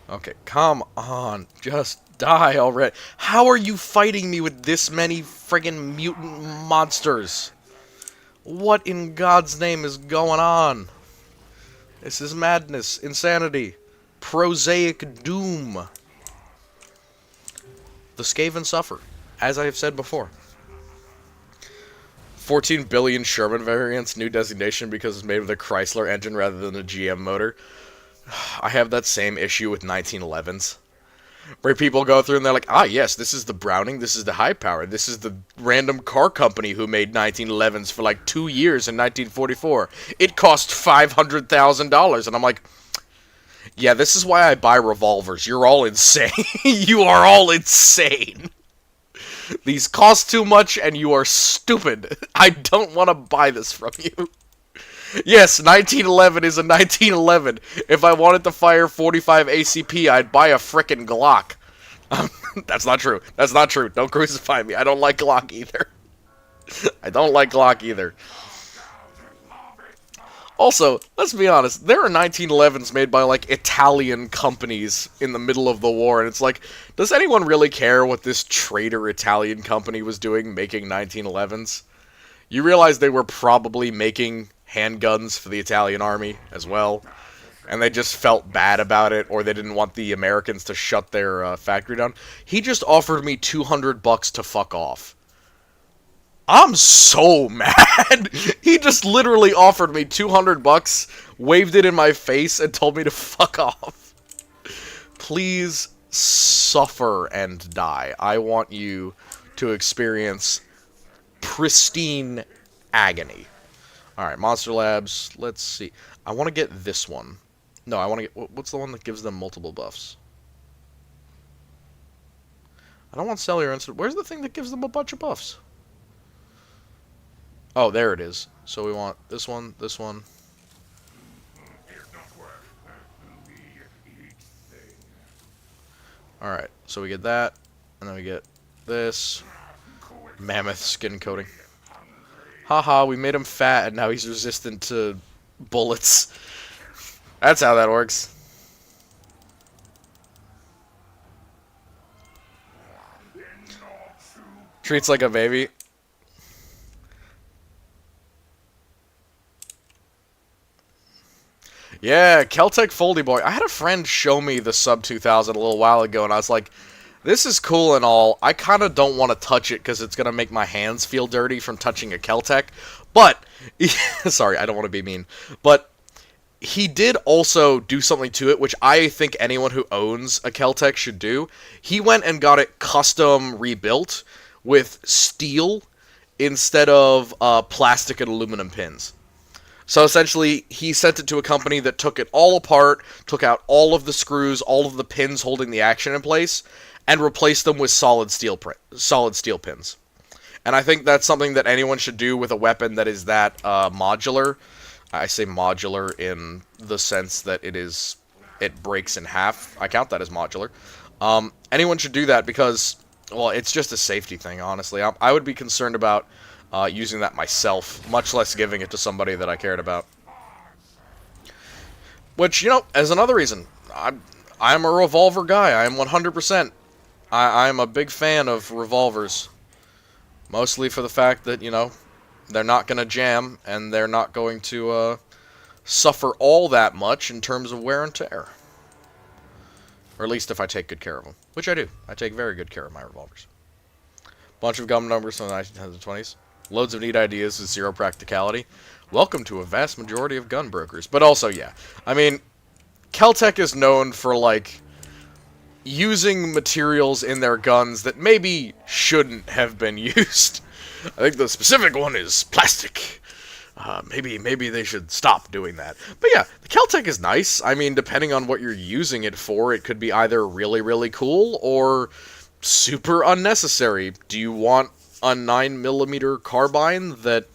Okay, come on. Just die already. How are you fighting me with this many friggin' mutant monsters? What in God's name is going on? This is madness, insanity, prosaic doom. The Skaven suffer, as I have said before. 14 billion Sherman variants, new designation because it's made with a Chrysler engine rather than a GM motor. I have that same issue with 1911s. Where people go through and they're like, ah, yes, this is the Browning, this is the High Power, this is the random car company who made 1911s for like 2 years in 1944. It cost $500,000. And I'm like, yeah, this is why I buy revolvers. You're all insane. You are all insane. These cost too much and you are stupid. I don't want to buy this from you. Yes, 1911 is a 1911. If I wanted to fire 45 ACP, I'd buy a frickin' Glock. That's not true. That's not true. Don't crucify me. I don't like Glock either. I don't like Glock either. Also, let's be honest, there are 1911s made by, like, Italian companies in the middle of the war, and it's like, does anyone really care what this traitor Italian company was doing making 1911s? You realize they were probably making handguns for the Italian army as well, and they just felt bad about it, or they didn't want the Americans to shut their factory down. He just offered me $200 to fuck off. I'm so mad. He just literally offered me $200, waved it in my face, and told me to fuck off. Please suffer and die. I want you to experience pristine agony. Alright, Monster Labs. Let's see. I want to get this one. No, I want to get... What's the one that gives them multiple buffs? I don't want Cellular Instant. Where's the thing that gives them a bunch of buffs? Oh, there it is. So we want this one, this one. Alright, so we get that. And then we get this. Mammoth skin coating. Haha, we made him fat and now he's resistant to bullets. That's how that works. Treats like a baby. Yeah, Keltec Foldy Boy. I had a friend show me the Sub 2000 a little while ago and I was like, this is cool and all. I kind of don't want to touch it because it's going to make my hands feel dirty from touching a Keltec. But, sorry, I don't want to be mean. But he did also do something to it, which I think anyone who owns a Keltec should do. He went and got it custom rebuilt with steel instead of plastic and aluminum pins. So essentially, he sent it to a company that took it all apart, took out all of the screws, all of the pins holding the action in place, and replaced them with solid steel pins. And I think that's something that anyone should do with a weapon that is that modular. I say modular in the sense that it breaks in half. I count that as modular. Anyone should do that because Well, it's just a safety thing, honestly. I would be concerned about using that myself, much less giving it to somebody that I cared about. Which, as another reason, I'm a revolver guy. I am 100%. I'm a big fan of revolvers. Mostly for the fact that, they're not going to jam, and they're not going to suffer all that much in terms of wear and tear. Or at least if I take good care of them. Which I do. I take very good care of my revolvers. Bunch of gum numbers from the 1910s and 20s. Loads of neat ideas with zero practicality. Welcome to a vast majority of gun brokers. But also, yeah. I mean, Kel-Tec is known for, using materials in their guns that maybe shouldn't have been used. I think the specific one is plastic. Maybe they should stop doing that. But yeah, the Kel-Tec is nice. I mean, depending on what you're using it for, it could be either really, really cool or super unnecessary. Do you want a 9mm carbine that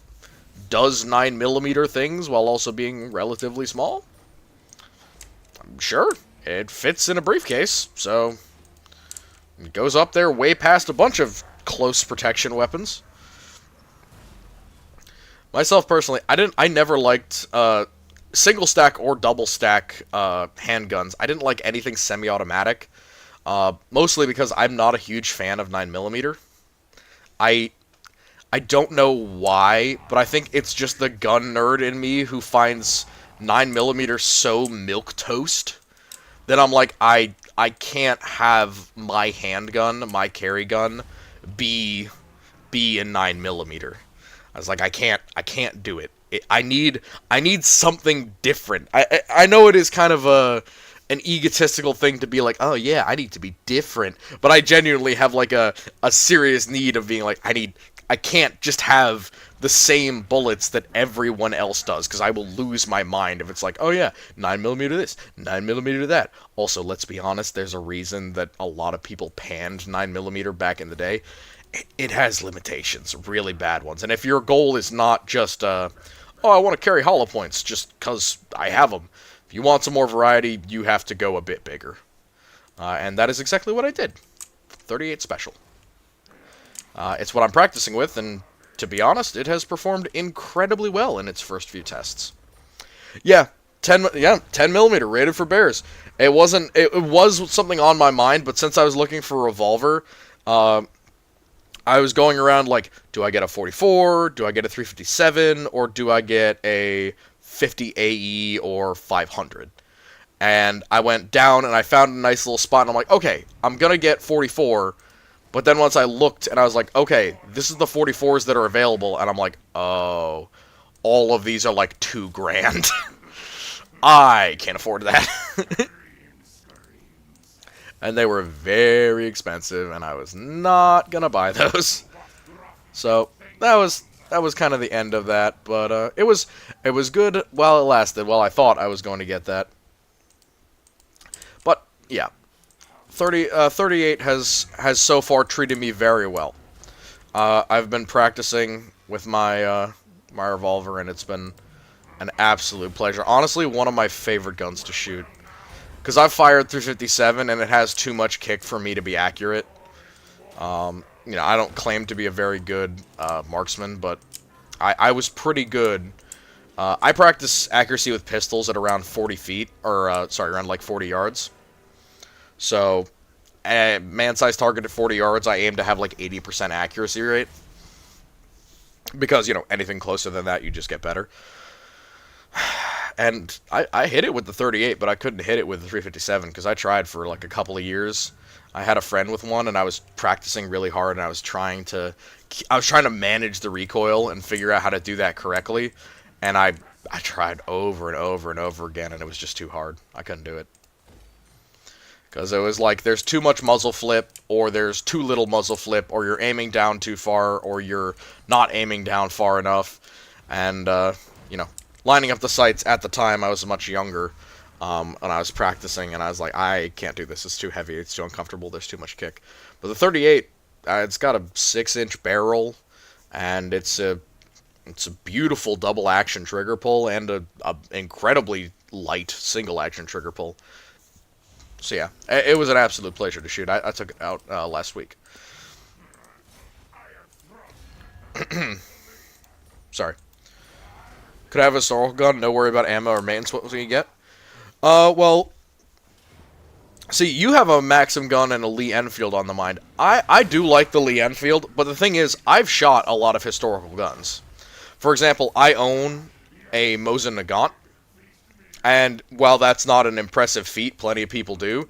does 9mm things while also being relatively small? Sure, it fits in a briefcase, so it goes up there way past a bunch of close protection weapons. Myself personally, I never liked single stack or double stack handguns. I didn't like anything semi-automatic, mostly because I'm not a huge fan of 9mm. I don't know why, but I think it's just the gun nerd in me who finds 9mm so milquetoast that I'm like, I can't have my handgun, my carry gun, be in 9mm. I was like, I can't do it. I need something different. I know it is kind of an egotistical thing to be like, oh yeah, I need to be different, but I genuinely have like a serious need of being like, I can't just have the same bullets that everyone else does, because I will lose my mind if it's like, oh yeah, 9mm this, 9mm that. Also, let's be honest, there's a reason that a lot of people panned 9mm back in the day. It has limitations, really bad ones. And if your goal is not just, I want to carry hollow points just because I have them. If you want some more variety, you have to go a bit bigger. And that is exactly what I did. 38 Special. It's what I'm practicing with, and to be honest, it has performed incredibly well in its first few tests. Yeah, 10mm rated for bears. It was something on my mind, but since I was looking for a revolver, I was going around like, do I get a 44, do I get a 357, or do I get a 50 AE or 500? And I went down and I found a nice little spot, and I'm like, okay, I'm gonna get 44. But then once I looked and I was like, okay, this is the 44s that are available, and I'm like, oh, all of these are like $2,000. I can't afford that. And they were very expensive, and I was not gonna buy those. So that was kind of the end of that. But it was good while it lasted. While I thought I was going to get that. But yeah, 38 has so far treated me very well. I've been practicing with my my revolver, and it's been an absolute pleasure. Honestly, one of my favorite guns to shoot. Because I've fired 357, and it has too much kick for me to be accurate. I don't claim to be a very good marksman, but I was pretty good. I practice accuracy with pistols at around 40 feet, or, around like 40 yards. So, man-sized target at 40 yards, I aim to have like 80% accuracy rate. Because, anything closer than that, you just get better. And I hit it with the 38, but I couldn't hit it with the 357 because I tried for like a couple of years. I had a friend with one, and I was practicing really hard, and I was trying to manage the recoil and figure out how to do that correctly. And I tried over and over and over again, and it was just too hard. I couldn't do it. Because it was like, there's too much muzzle flip, or there's too little muzzle flip, or you're aiming down too far, or you're not aiming down far enough. And, lining up the sights at the time, I was much younger, and I was practicing, and I was like, I can't do this. It's too heavy. It's too uncomfortable. There's too much kick. But the 38, it's got a 6-inch barrel, and it's a beautiful double-action trigger pull and a incredibly light single-action trigger pull. So yeah, it was an absolute pleasure to shoot. I took it out last week. Sorry. Could I have a historical gun? No worry about ammo or maintenance. What was you get? Well, see, you have a Maxim gun and a Lee Enfield on the mind. I do like the Lee Enfield, but the thing is, I've shot a lot of historical guns. For example, I own a Mosin Nagant, and while that's not an impressive feat, plenty of people do,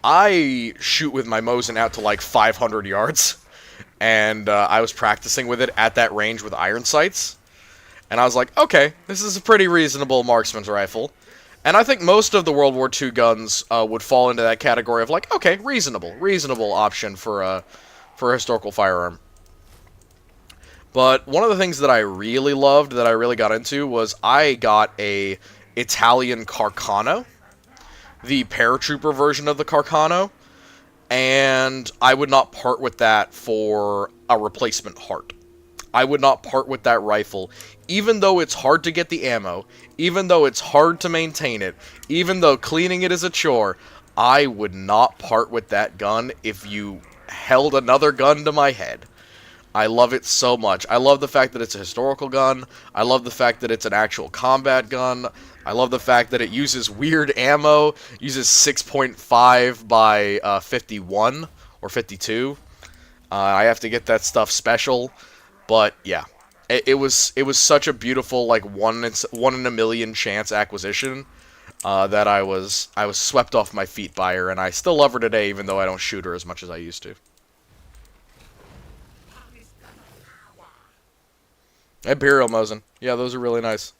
I shoot with my Mosin out to like 500 yards, and I was practicing with it at that range with iron sights, and I was like, okay, this is a pretty reasonable marksman's rifle. And I think most of the World War II guns would fall into that category of like, okay, reasonable option for a historical firearm. But one of the things that I really loved, that I really got into, was I got a Italian Carcano, the paratrooper version of the Carcano, and I would not part with that for a replacement heart. I would not part with that rifle, even though it's hard to get the ammo, even though it's hard to maintain it, even though cleaning it is a chore. I would not part with that gun if you held another gun to my head. I love it so much. I love the fact that it's a historical gun. I love the fact that it's an actual combat gun. I love the fact that it uses weird ammo, uses 6.5 by 51 or 52. I have to get that stuff special. But yeah, it was such a beautiful, like, one in a million chance acquisition that I was swept off my feet by her, and I still love her today, even though I don't shoot her as much as I used to. Imperial Mosin, yeah, those are really nice.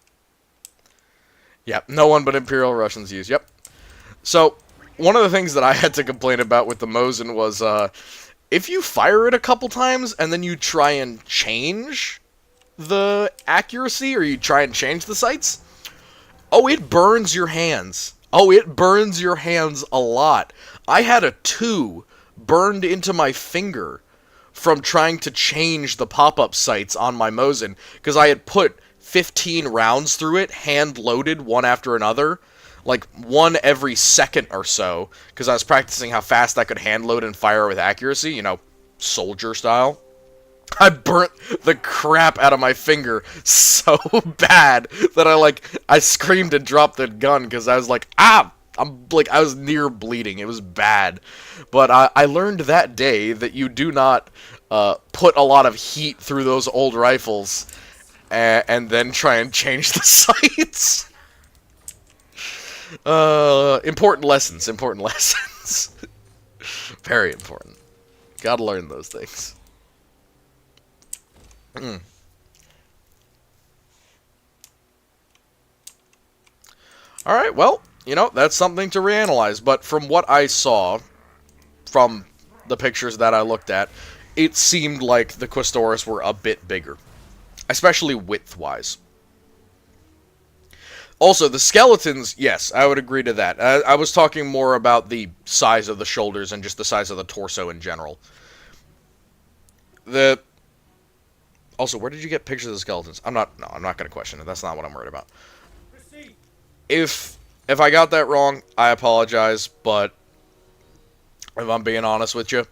Yeah, no one but Imperial Russians use. Yep. So one of the things that I had to complain about with the Mosin was if you fire it a couple times and then you try and change the accuracy, or you try and change the sights, oh, it burns your hands. Oh, it burns your hands a lot. I had a 2 burned into my finger from trying to change the pop-up sights on my Mosin, because I had put 15 rounds through it, hand-loaded one after another, like one every second or so, because I was practicing how fast I could hand-load and fire with accuracy, you know, soldier style. I burnt the crap out of my finger so bad that I screamed and dropped the gun, because I was like, ah! I was near bleeding. It was bad. But I learned that day that you do not put a lot of heat through those old rifles and then try and change the sights. Important lessons. Very important. Gotta learn those things. Alright, well, you know, that's something to reanalyze. But from what I saw, from the pictures that I looked at, it seemed like the Questoris were a bit bigger. Especially width-wise. Also, the skeletons, yes, I would agree to that. I was talking more about the size of the shoulders and just the size of the torso in general. Also, where did you get pictures of the skeletons? I'm not going to question it. That's not what I'm worried about. If I got that wrong, I apologize, but if I'm being honest with you,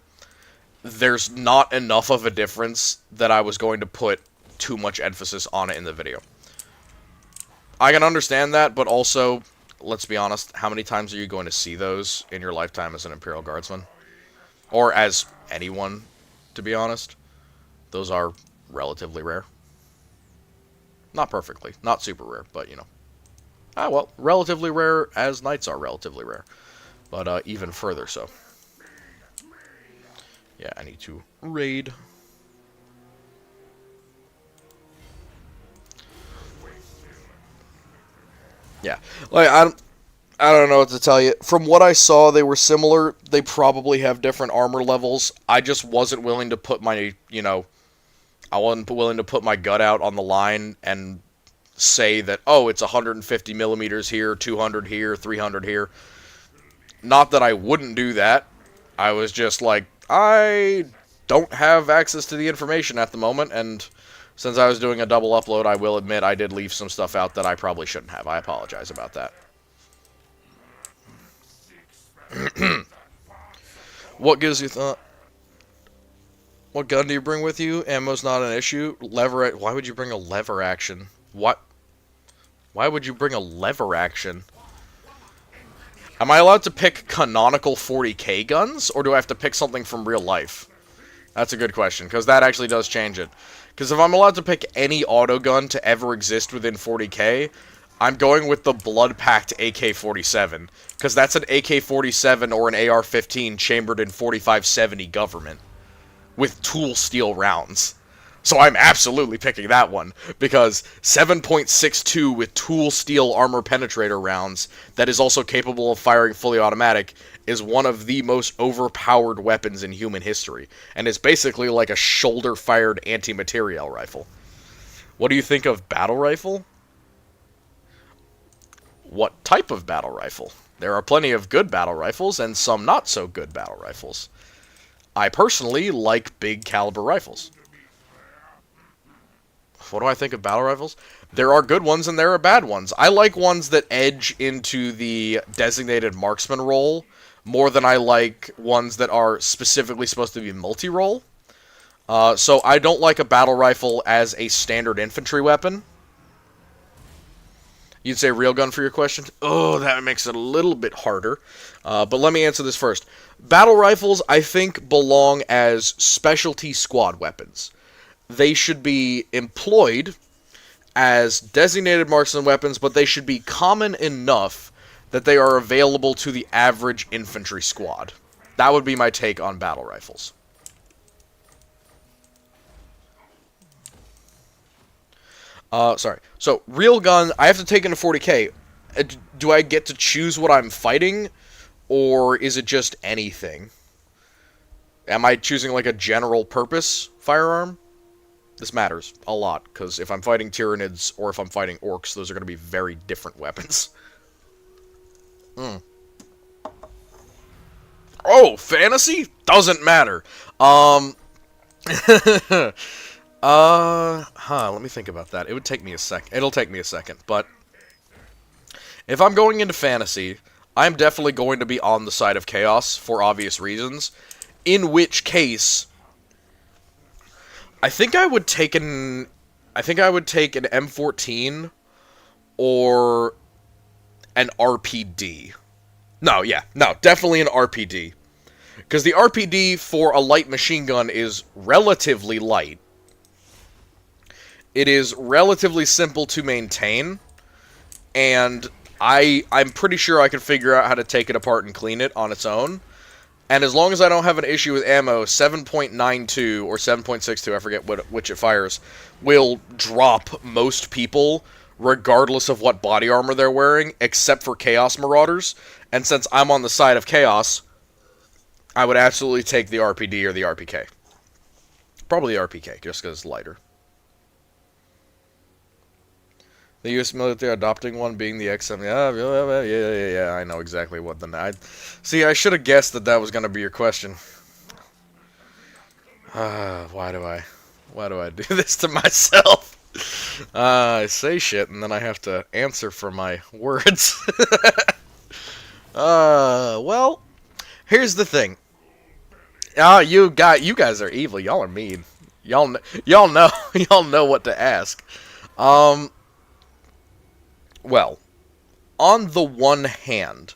there's not enough of a difference that I was going to put too much emphasis on it in the video. I can understand that, but also, let's be honest, how many times are you going to see those in your lifetime as an Imperial Guardsman? Or as anyone, to be honest. Those are relatively rare. Not perfectly, not super rare, but, you know. Ah, well, relatively rare as knights are relatively rare. But even further so. Yeah, I need to raid. Yeah, like, I don't know what to tell you. From what I saw, they were similar. They probably have different armor levels. I just wasn't willing to put my, you know, I wasn't willing to put my gut out on the line and say that, oh, it's 150 millimeters here, 200 here, 300 here. Not that I wouldn't do that. I was just like, I don't have access to the information at the moment, and since I was doing a double upload, I will admit I did leave some stuff out that I probably shouldn't have. I apologize about that. What gives you thought? What gun do you bring with you? Ammo's not an issue. Lever. Why would you bring a lever action? What? Why would you bring a lever action? Am I allowed to pick canonical 40k guns, or do I have to pick something from real life? That's a good question, because that actually does change it. Because if I'm allowed to pick any auto gun to ever exist within 40k, I'm going with the blood-packed AK-47, because that's an AK-47 or an AR-15 chambered in 4570 government, with tool steel rounds. So I'm absolutely picking that one, because 7.62 with tool steel armor penetrator rounds that is also capable of firing fully automatic is one of the most overpowered weapons in human history, and is basically like a shoulder-fired anti-materiel rifle. What do you think of battle rifle? What type of battle rifle? There are plenty of good battle rifles and some not so good battle rifles. I personally like big caliber rifles. What do I think of battle rifles? There are good ones and there are bad ones. I like ones that edge into the designated marksman role more than I like ones that are specifically supposed to be multi-role. So I don't like a battle rifle as a standard infantry weapon. You'd say railgun for your question? Oh, that makes it a little bit harder. But let me answer this first. Battle rifles, I think, belong as specialty squad weapons. They should be employed as designated marksman weapons, but they should be common enough that they are available to the average infantry squad. That would be my take on battle rifles. Sorry. So, real gun, I have to take into 40k. Do I get to choose what I'm fighting, or is it just anything? Am I choosing, like, a general purpose firearm? This matters a lot, because if I'm fighting Tyranids, or if I'm fighting Orcs, those are going to be very different weapons. Oh, fantasy? Doesn't matter. Let me think about that. It would take me a second. It'll take me a second, but if I'm going into fantasy, I'm definitely going to be on the side of chaos for obvious reasons. In which case, I think I would take an M14 or an RPD. No, definitely an RPD. Because the RPD for a light machine gun is relatively light. It is relatively simple to maintain, and I'm pretty sure I can figure out how to take it apart and clean it on its own. And as long as I don't have an issue with ammo, 7.92 or 7.62, I forget which it fires, will drop most people, regardless of what body armor they're wearing, except for Chaos Marauders. And since I'm on the side of Chaos, I would absolutely take the RPD or the RPK. Probably the RPK, just because it's lighter. The U.S. military adopting one being the X-7. Yeah, I know exactly what the... See, I should have guessed that was going to be your question. Why do I do this to myself? I say shit, and then I have to answer for my words. Well, here's the thing. You guys are evil. Y'all are mean. Y'all know what to ask. Well, on the one hand,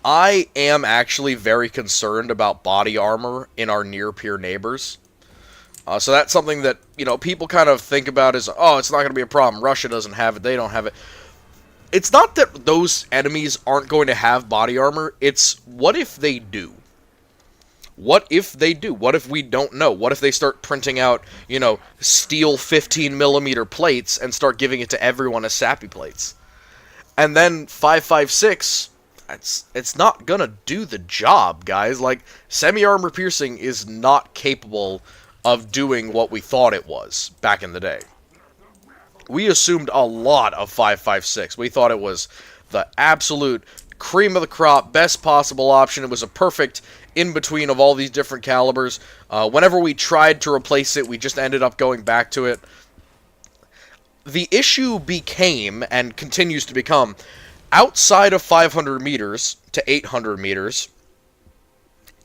I am actually very concerned about body armor in our near-peer neighbors. So that's something that, people kind of think about as, oh, it's not going to be a problem. Russia doesn't have it. They don't have it. It's not that those enemies aren't going to have body armor. It's, what if they do? What if they do? What if we don't know? What if they start printing out, steel 15mm plates and start giving it to everyone as sappy plates? And then 5.56, it's not gonna do the job, guys. Like, semi-armor piercing is not capable of doing what we thought it was back in the day. We assumed a lot of 5.56. We thought it was the absolute cream of the crop, best possible option. It was a perfect in-between of all these different calibers. Whenever we tried to replace it, we just ended up going back to it. The issue became, and continues to become, outside of 500 meters to 800 meters,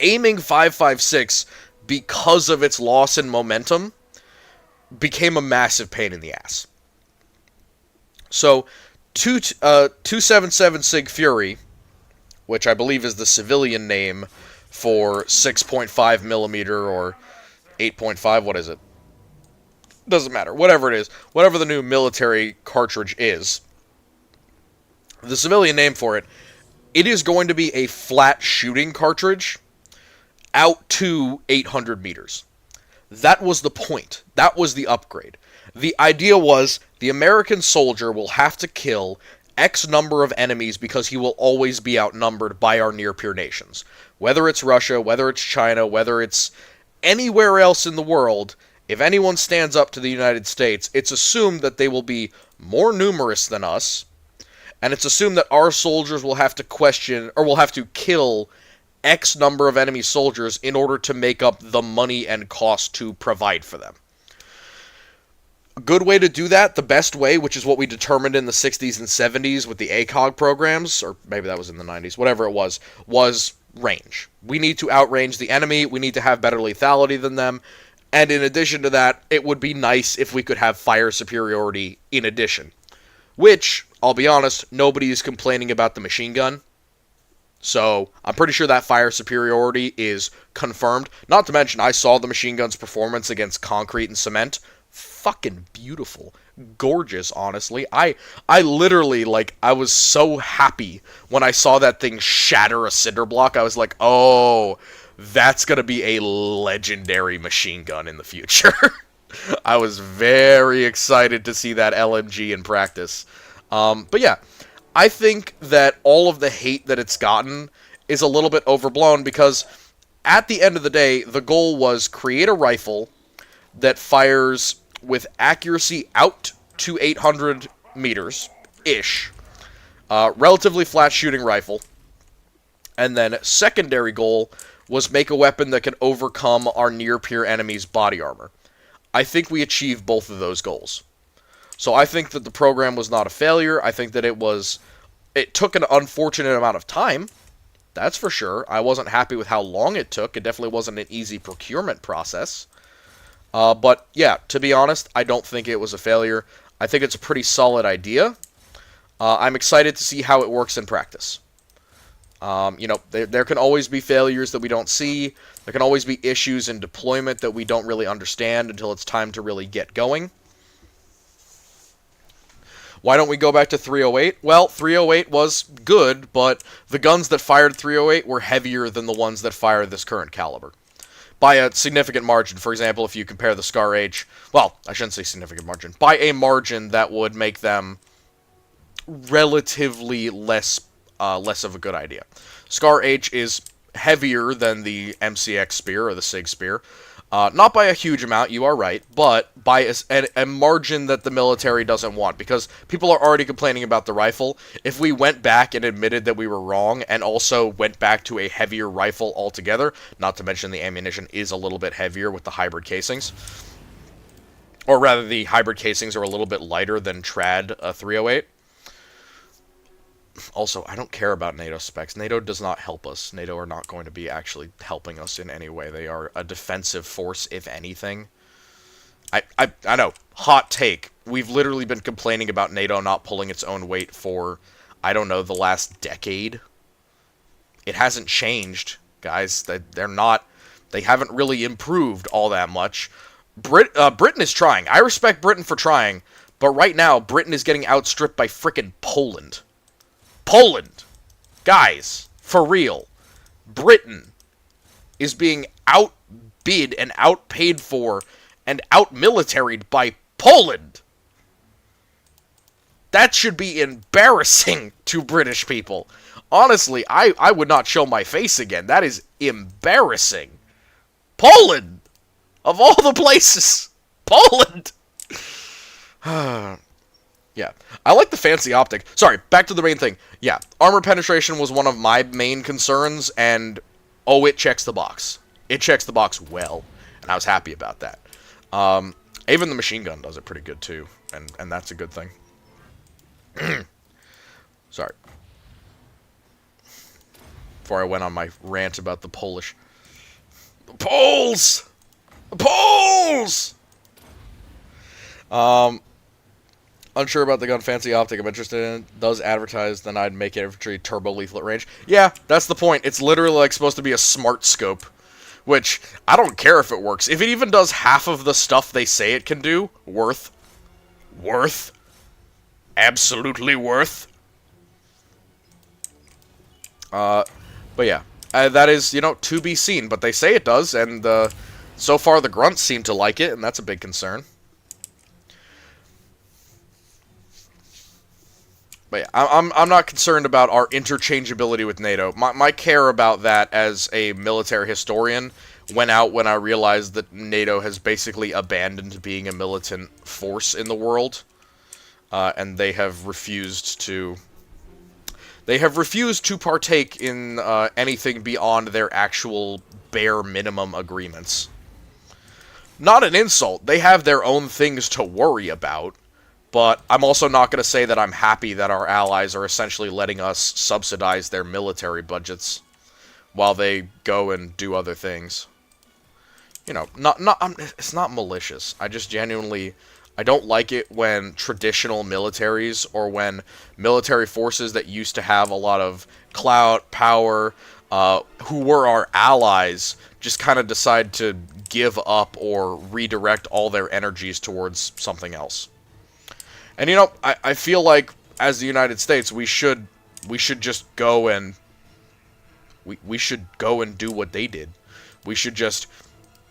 aiming 5.56 because of its loss in momentum, became a massive pain in the ass. So, 277 Sig Fury, which I believe is the civilian name for 6.5 millimeter or 8.5, what is it? Doesn't matter. Whatever it is, whatever the new military cartridge is, the civilian name for it, it is going to be a flat shooting cartridge out to 800 meters. That was the point. That was the upgrade. The idea was the American soldier will have to kill X number of enemies because he will always be outnumbered by our near-peer nations. Whether it's Russia, whether it's China, whether it's anywhere else in the world, if anyone stands up to the United States, it's assumed that they will be more numerous than us, and it's assumed that our soldiers will have to question, or will have to kill X number of enemy soldiers in order to make up the money and cost to provide for them. A good way to do that, the best way, which is what we determined in the 60s and 70s with the ACOG programs, or maybe that was in the 90s, whatever it was range. We need to outrange the enemy, we need to have better lethality than them, and in addition to that, it would be nice if we could have fire superiority in addition. Which, I'll be honest, nobody is complaining about the machine gun. So, I'm pretty sure that fire superiority is confirmed. Not to mention, I saw the machine gun's performance against concrete and cement. Fucking beautiful. Gorgeous, honestly. I literally, I was so happy when I saw that thing shatter a cinder block. I was like, oh, that's gonna be a legendary machine gun in the future. I was very excited to see that LMG in practice. But yeah, I think that all of the hate that it's gotten is a little bit overblown because at the end of the day, the goal was create a rifle that fires with accuracy out to 800 meters-ish, relatively flat shooting rifle, and then secondary goal was make a weapon that can overcome our near-peer enemy's body armor. I think we achieved both of those goals. So I think that the program was not a failure. I think that it took an unfortunate amount of time. That's for sure. I wasn't happy with how long it took. It definitely wasn't an easy procurement process. But yeah, to be honest, I don't think it was a failure. I think it's a pretty solid idea. I'm excited to see how it works in practice. There can always be failures that we don't see. There can always be issues in deployment that we don't really understand until it's time to really get going. Why don't we go back to 308? Well, 308 was good, but the guns that fired 308 were heavier than the ones that fire this current caliber. By a significant margin. For example, if you compare the Scar H, well, I shouldn't say significant margin, by a margin that would make them relatively less of a good idea. Scar H is heavier than the MCX Spear or the SIG Spear. Not by a huge amount, you are right, but by a margin that the military doesn't want, because people are already complaining about the rifle. If we went back and admitted that we were wrong, and also went back to a heavier rifle altogether, not to mention the ammunition is a little bit heavier with the hybrid casings, or rather the hybrid casings are a little bit lighter than Trad 308. Also, I don't care about NATO specs. NATO does not help us. NATO are not going to be actually helping us in any way. They are a defensive force, if anything. I know. Hot take. We've literally been complaining about NATO not pulling its own weight for, I don't know, the last decade. It hasn't changed, guys. They haven't really improved all that much. Britain is trying. I respect Britain for trying, but right now, Britain is getting outstripped by frickin' Poland. Poland! Guys, for real. Britain is being outbid and outpaid for and outmilitaried by Poland. That should be embarrassing to British people. Honestly, I would not show my face again. That is embarrassing. Poland! Of all the places! Poland! Yeah. I like the fancy optic. Sorry, back to the main thing. Yeah, armor penetration was one of my main concerns, and oh, it checks the box. It checks the box well, and I was happy about that. Even the machine gun does it pretty good, too, and that's a good thing. Sorry. Before I went on my rant about the Polish. The Poles! The Poles! Unsure about the gun. Fancy optic. I'm interested in it. Does advertise, then I'd make it infantry turbo leaflet range. Yeah, that's the point. It's literally like supposed to be a smart scope. Which, I don't care if it works. If it even does half of the stuff they say it can do, worth. Absolutely worth. But yeah. That is, you know, to be seen. But they say it does, and so far the grunts seem to like it, and that's a big concern. But yeah, I'm not concerned about our interchangeability with NATO. My care about that as a military historian went out when I realized that NATO has basically abandoned being a militant force in the world, and they have refused to. They have refused to partake in anything beyond their actual bare minimum agreements. Not an insult. They have their own things to worry about. But I'm also not going to say that I'm happy that our allies are essentially letting us subsidize their military budgets while they go and do other things. You know, it's not malicious. I just genuinely, I don't like it when traditional militaries or when military forces that used to have a lot of clout, power, who were our allies, just kind of decide to give up or redirect all their energies towards something else. And you know, I feel like as the United States, we should just go and we should go and do what they did. We should just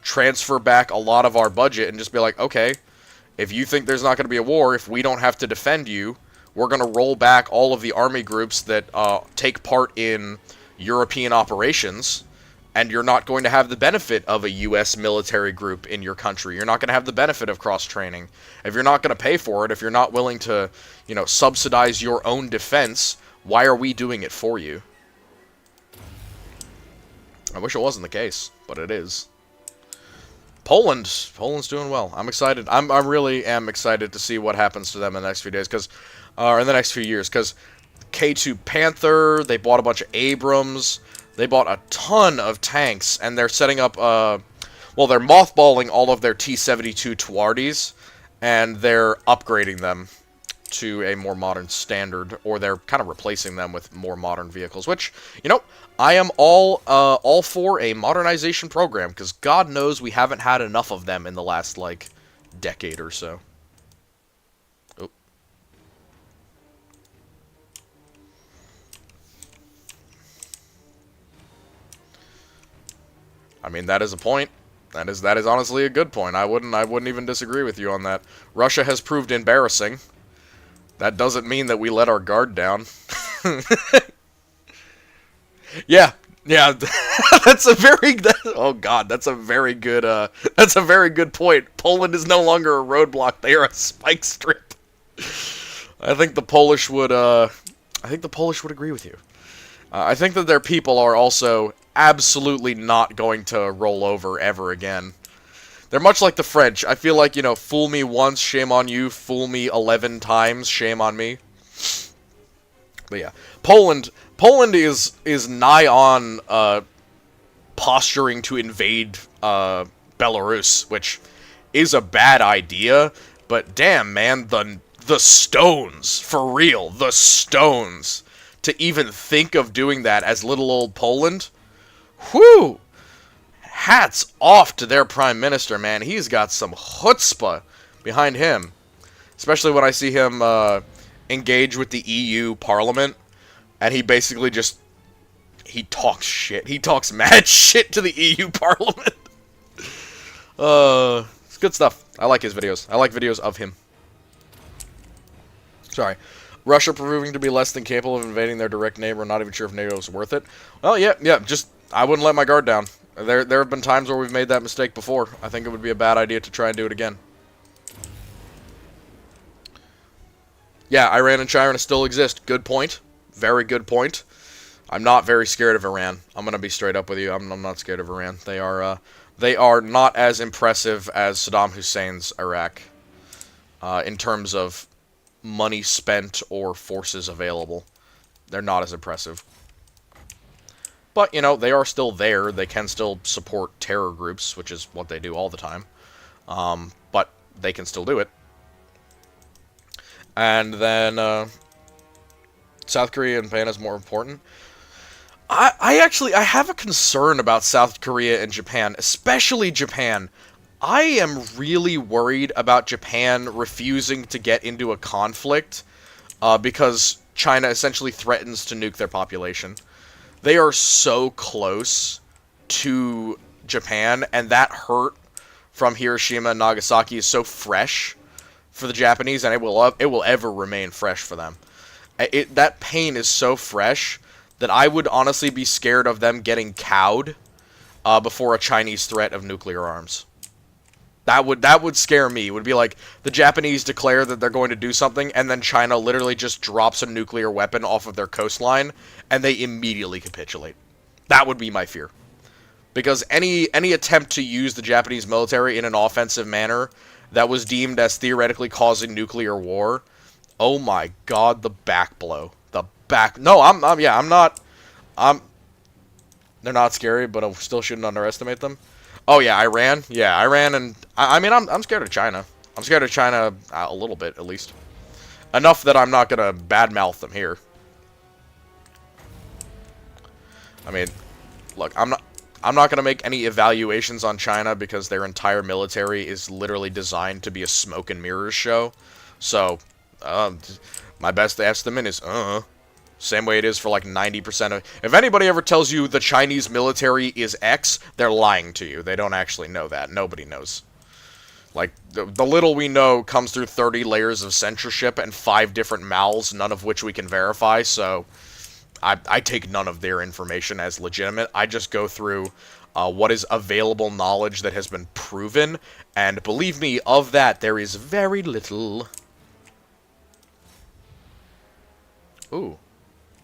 transfer back a lot of our budget and just be like, okay, if you think there's not going to be a war, if we don't have to defend you, we're going to roll back all of the army groups that take part in European operations. And you're not going to have the benefit of a U.S. military group in your country. You're not going to have the benefit of cross-training. If you're not going to pay for it, if you're not willing to, you know, subsidize your own defense, why are we doing it for you? I wish it wasn't the case, but it is. Poland's doing well. I'm excited. I really am excited to see what happens to them in the next few days, or in the next few years, because K2 Panther, they bought a bunch of Abrams. They bought a ton of tanks, and they're setting up, well, they're mothballing all of their T-72 Tuardis, and they're upgrading them to a more modern standard, or they're kind of replacing them with more modern vehicles, which, you know, I am all for a modernization program, because God knows we haven't had enough of them in the last, like, decade or so. Oh. I mean, that is a point. That is honestly a good point. I wouldn't even disagree with you on that. Russia has proved embarrassing. That doesn't mean that we let our guard down. Yeah, that's a very oh god, that's a very good point. Poland is no longer a roadblock; they are a spike strip. I think the Polish would agree with you. I think that their people are also absolutely not going to roll over ever again. They're much like the French. I feel like, you know, fool me once, shame on you. Fool me 11 times, shame on me. But yeah, Poland is nigh on posturing to invade Belarus, which is a bad idea. But damn, man, the stones, for real, the stones. To even think of doing that as little old Poland, whew! Hats off to their prime minister, man. He's got some chutzpah behind him. Especially when I see him engage with the EU Parliament, and he basically just, he talks shit. He talks mad shit to the EU Parliament. It's good stuff. I like his videos. I like videos of him. Sorry. Russia proving to be less than capable of invading their direct neighbor, not even sure if NATO is worth it. Well, yeah, just, I wouldn't let my guard down. There have been times where we've made that mistake before. I think it would be a bad idea to try and do it again. Yeah, Iran and China still exist. Good point. Very good point. I'm not very scared of Iran. I'm going to be straight up with you. I'm not scared of Iran. They are not as impressive as Saddam Hussein's Iraq in terms of money spent or forces available. They're not as impressive. But, they are still there. They can still support terror groups, which is what they do all the time. But they can still do it. And then South Korea and Japan is more important. I have a concern about South Korea and Japan, especially Japan. I am really worried about Japan refusing to get into a conflict because China essentially threatens to nuke their population. They are so close to Japan, and that hurt from Hiroshima and Nagasaki is so fresh for the Japanese, and it will ever remain fresh for them. That pain is so fresh that I would honestly be scared of them getting cowed before a Chinese threat of nuclear arms. That would scare me. It would be like the Japanese declare that they're going to do something, and then China literally just drops a nuclear weapon off of their coastline, and they immediately capitulate. That would be my fear. Because any attempt to use the Japanese military in an offensive manner that was deemed as theoretically causing nuclear war, oh my god, the back blow. No, I'm not. They're not scary, but I still shouldn't underestimate them. Oh yeah, Iran. Yeah, Iran, and I'm scared of China. I'm scared of China a little bit, at least. Enough that I'm not gonna badmouth them here. I mean, look, I'm not gonna make any evaluations on China because their entire military is literally designed to be a smoke and mirrors show. So, my best estimate is same way it is for like 90% of... If anybody ever tells you the Chinese military is X, they're lying to you. They don't actually know that. Nobody knows. Like, the little we know comes through 30 layers of censorship and 5 different mouths, none of which we can verify, so I take none of their information as legitimate. I just go through what is available knowledge that has been proven, and believe me, of that, there is very little. Ooh.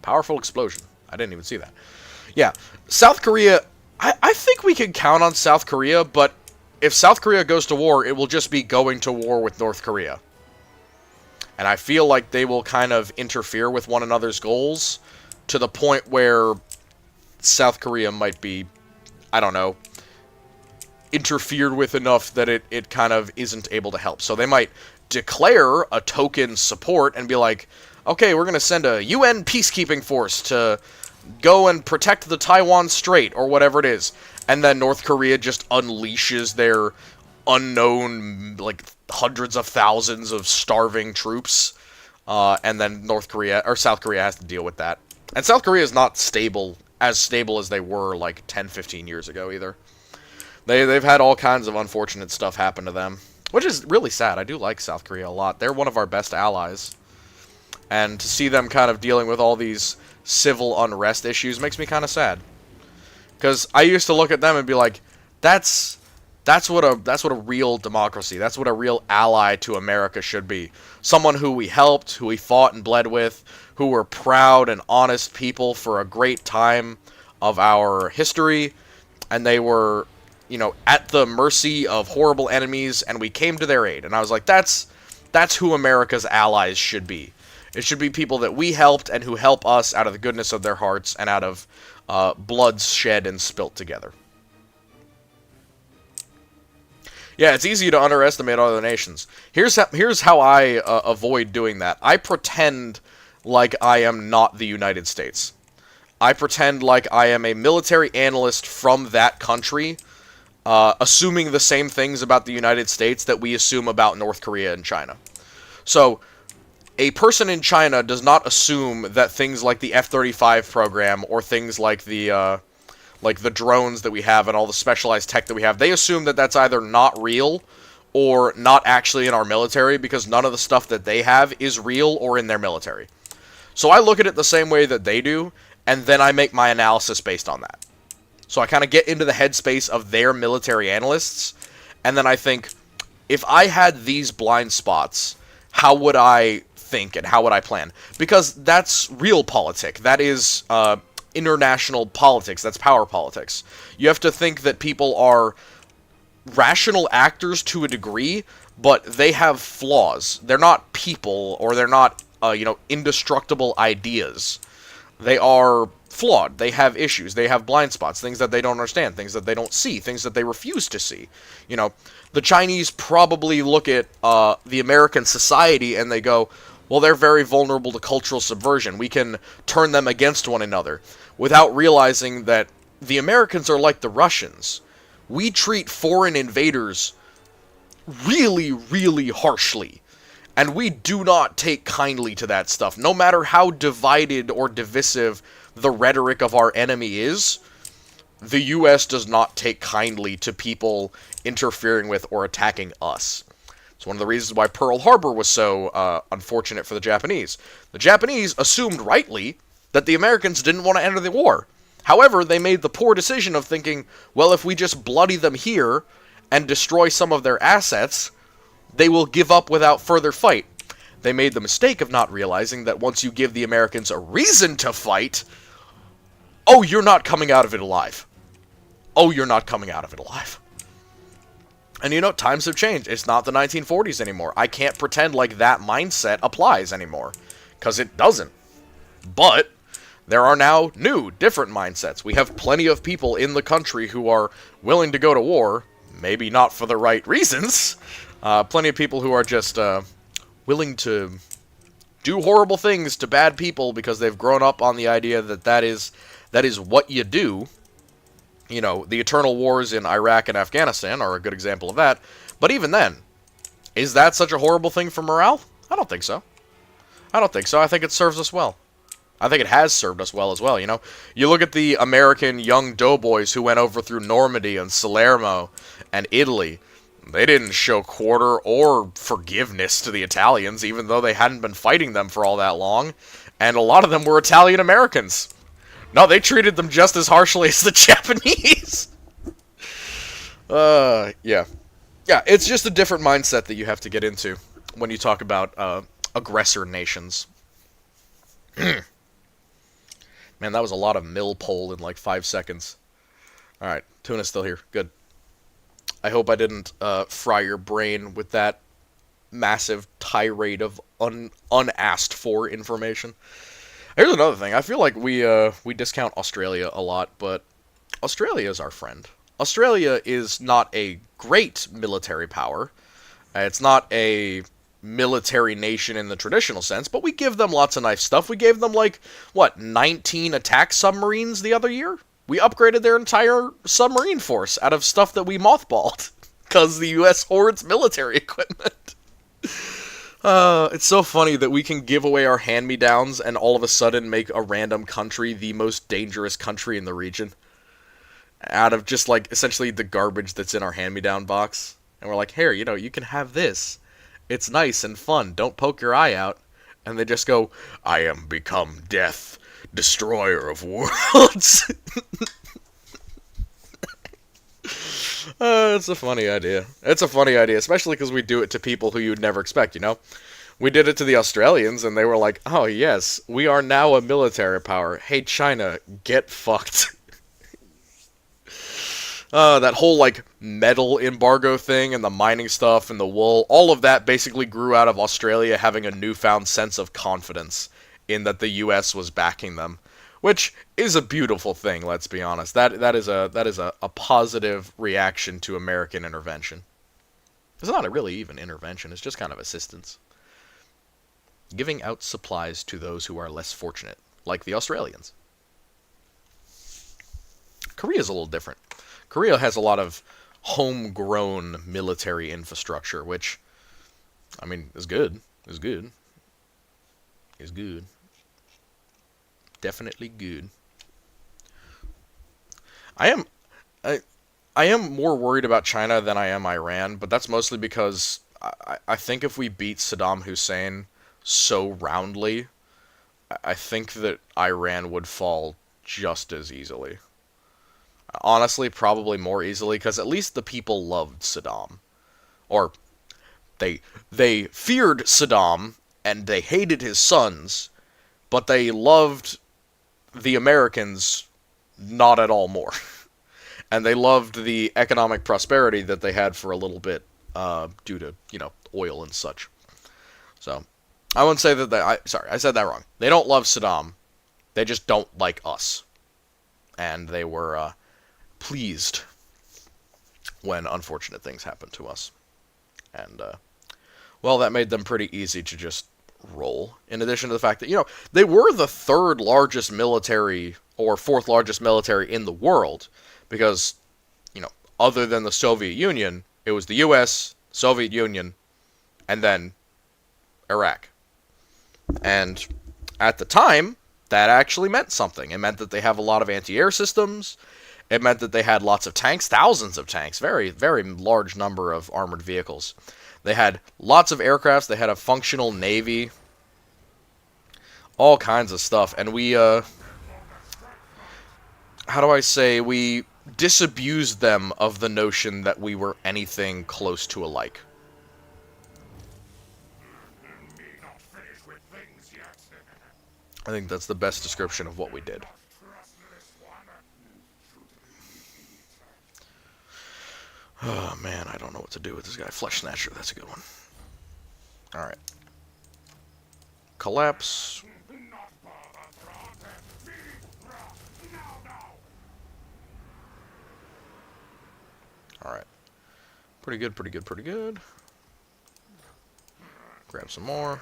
Powerful explosion. I didn't even see that. Yeah, South Korea, I think we can count on South Korea, but if South Korea goes to war, it will just be going to war with North Korea. And I feel like they will kind of interfere with one another's goals to the point where South Korea might be, I don't know, interfered with enough that it kind of isn't able to help. So they might declare a token support and be like, okay, we're going to send a UN peacekeeping force to go and protect the Taiwan Strait, or whatever it is. And then North Korea just unleashes their unknown, like, hundreds of thousands of starving troops. And then South Korea has to deal with that. And South Korea is not as stable as they were, like, 10, 15 years ago, either. They've had all kinds of unfortunate stuff happen to them. Which is really sad. I do like South Korea a lot. They're one of our best allies. And to see them kind of dealing with all these civil unrest issues makes me kind of sad. Because I used to look at them and be like, that's what a real democracy, that's what a real ally to America should be. Someone who we helped, who we fought and bled with, who were proud and honest people for a great time of our history, and they were, at the mercy of horrible enemies, and we came to their aid. And I was like, that's who America's allies should be. It should be people that we helped and who help us out of the goodness of their hearts and out of blood shed and spilt together. Yeah, it's easy to underestimate other nations. Here's how I avoid doing that. I pretend like I am not the United States. I pretend like I am a military analyst from that country, assuming the same things about the United States that we assume about North Korea and China. So, a person in China does not assume that things like the F-35 program or things like the drones that we have and all the specialized tech that we have, they assume that that's either not real or not actually in our military because none of the stuff that they have is real or in their military. So I look at it the same way that they do, and then I make my analysis based on that. So I kind of get into the headspace of their military analysts, and then I think, if I had these blind spots, how would I think and how would I plan? Because that's real politics. That is international politics. That's power politics. You have to think that people are rational actors to a degree, but they have flaws. They're not people, or they're not indestructible ideas. They are flawed. They have issues. They have blind spots, things that they don't understand, things that they don't see, things that they refuse to see. You know, the Chinese probably look at the American society and they go, well, they're very vulnerable to cultural subversion. We can turn them against one another, without realizing that the Americans are like the Russians. We treat foreign invaders really, really harshly. And we do not take kindly to that stuff. No matter how divided or divisive the rhetoric of our enemy is, the U.S. does not take kindly to people interfering with or attacking us. It's one of the reasons why Pearl Harbor was so unfortunate for the Japanese. The Japanese assumed rightly that the Americans didn't want to enter the war. However, they made the poor decision of thinking, well, if we just bloody them here and destroy some of their assets, they will give up without further fight. They made the mistake of not realizing that once you give the Americans a reason to fight, oh, you're not coming out of it alive. Oh, you're not coming out of it alive. And you know, times have changed. It's not the 1940s anymore. I can't pretend like that mindset applies anymore, because it doesn't. But there are now new, different mindsets. We have plenty of people in the country who are willing to go to war, maybe not for the right reasons. Plenty of people who are just willing to do horrible things to bad people because they've grown up on the idea that that is what you do. You know, the eternal wars in Iraq and Afghanistan are a good example of that. But even then, is that such a horrible thing for morale? I don't think so. I don't think so. I think it serves us well. I think it has served us well as well, you know? You look at the American young doughboys who went over through Normandy and Salerno and Italy. They didn't show quarter or forgiveness to the Italians, even though they hadn't been fighting them for all that long. And a lot of them were Italian Americans. No, they treated them just as harshly as the Japanese. Yeah. Yeah, it's just a different mindset that you have to get into when you talk about aggressor nations. Man, that was a lot of mill pole in like 5 seconds. Alright, Tuna's still here. Good. I hope I didn't fry your brain with that massive tirade of unasked for information. Here's another thing. I feel like we discount Australia a lot, but Australia is our friend. Australia is not a great military power. It's not a military nation in the traditional sense, but we give them lots of nice stuff. We gave them, like, what, 19 attack submarines the other year? We upgraded their entire submarine force out of stuff that we mothballed, because the U.S. hoards military equipment. It's so funny that we can give away our hand-me-downs and all of a sudden make a random country the most dangerous country in the region. Out of just, like, essentially the garbage that's in our hand-me-down box. And we're like, here, you know, you can have this. It's nice and fun. Don't poke your eye out. And they just go, I am become death, destroyer of worlds. It's a funny idea. It's a funny idea, especially because we do it to people who you'd never expect, you know? We did it to the Australians, and they were like, oh, yes, we are now a military power. Hey, China, get fucked. That whole, like, metal embargo thing and the mining stuff and the wool, all of that basically grew out of Australia having a newfound sense of confidence in that the U.S. was backing them. Which is a beautiful thing, let's be honest. That is a positive reaction to American intervention. It's not really even intervention, it's just kind of assistance. Giving out supplies to those who are less fortunate, like the Australians. Korea's a little different. Korea has a lot of homegrown military infrastructure, which, I mean, is good. Is good. Is good. Definitely good. I am more worried about China than I am Iran, but that's mostly because I think if we beat Saddam Hussein so roundly, I think that Iran would fall just as easily. Honestly, probably more easily, because at least the people loved Saddam. Or, they feared Saddam, and they hated his sons, but they loved the Americans not at all more. And they loved the economic prosperity that they had for a little bit due to, you know, oil and such. So, I wouldn't say that I said that wrong. They don't love Saddam. They just don't like us. and they were pleased when unfortunate things happened to us. And, well, that made them pretty easy to just roll. In addition to the fact that, they were the third largest military or fourth largest military in the world because, other than the Soviet Union, it was the U.S., Soviet Union, and then Iraq. And at the time, that actually meant something. It meant that they have a lot of anti-air systems. It meant that they had lots of tanks, thousands of tanks, very, very large number of armored vehicles. They had lots of aircrafts. They had a functional navy. All kinds of stuff. And we, we disabused them of the notion that we were anything close to alike. Me not finished with things yet. I think that's the best description of what we did. Trust this one. Oh, man, I don't know what to do with this guy. Flesh Snatcher, that's a good one. Alright. Collapse. Not bother, brother. Me, bro. No. Alright. Pretty good. Grab some more.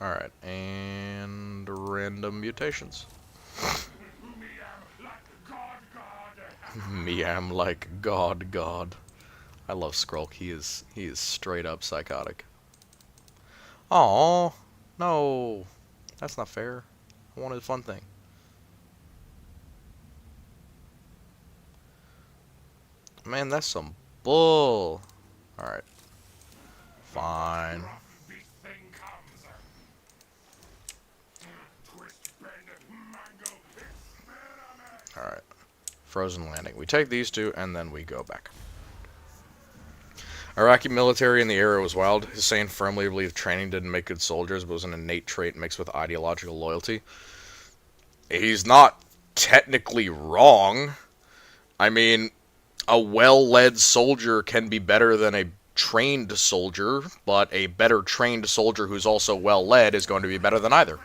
Alright, and random mutations. Me am like God. I love Skrulk. He is straight up psychotic. Aw, no. That's not fair. I wanted a fun thing. Man, that's some bull. Alright. Fine. Alright. Frozen landing. We take these two, and then we go back. Iraqi military in the era was wild. Hussein firmly believed training didn't make good soldiers, but was an innate trait mixed with ideological loyalty. He's not technically wrong. I mean, a well-led soldier can be better than a trained soldier, but a better trained soldier who's also well-led is going to be better than either.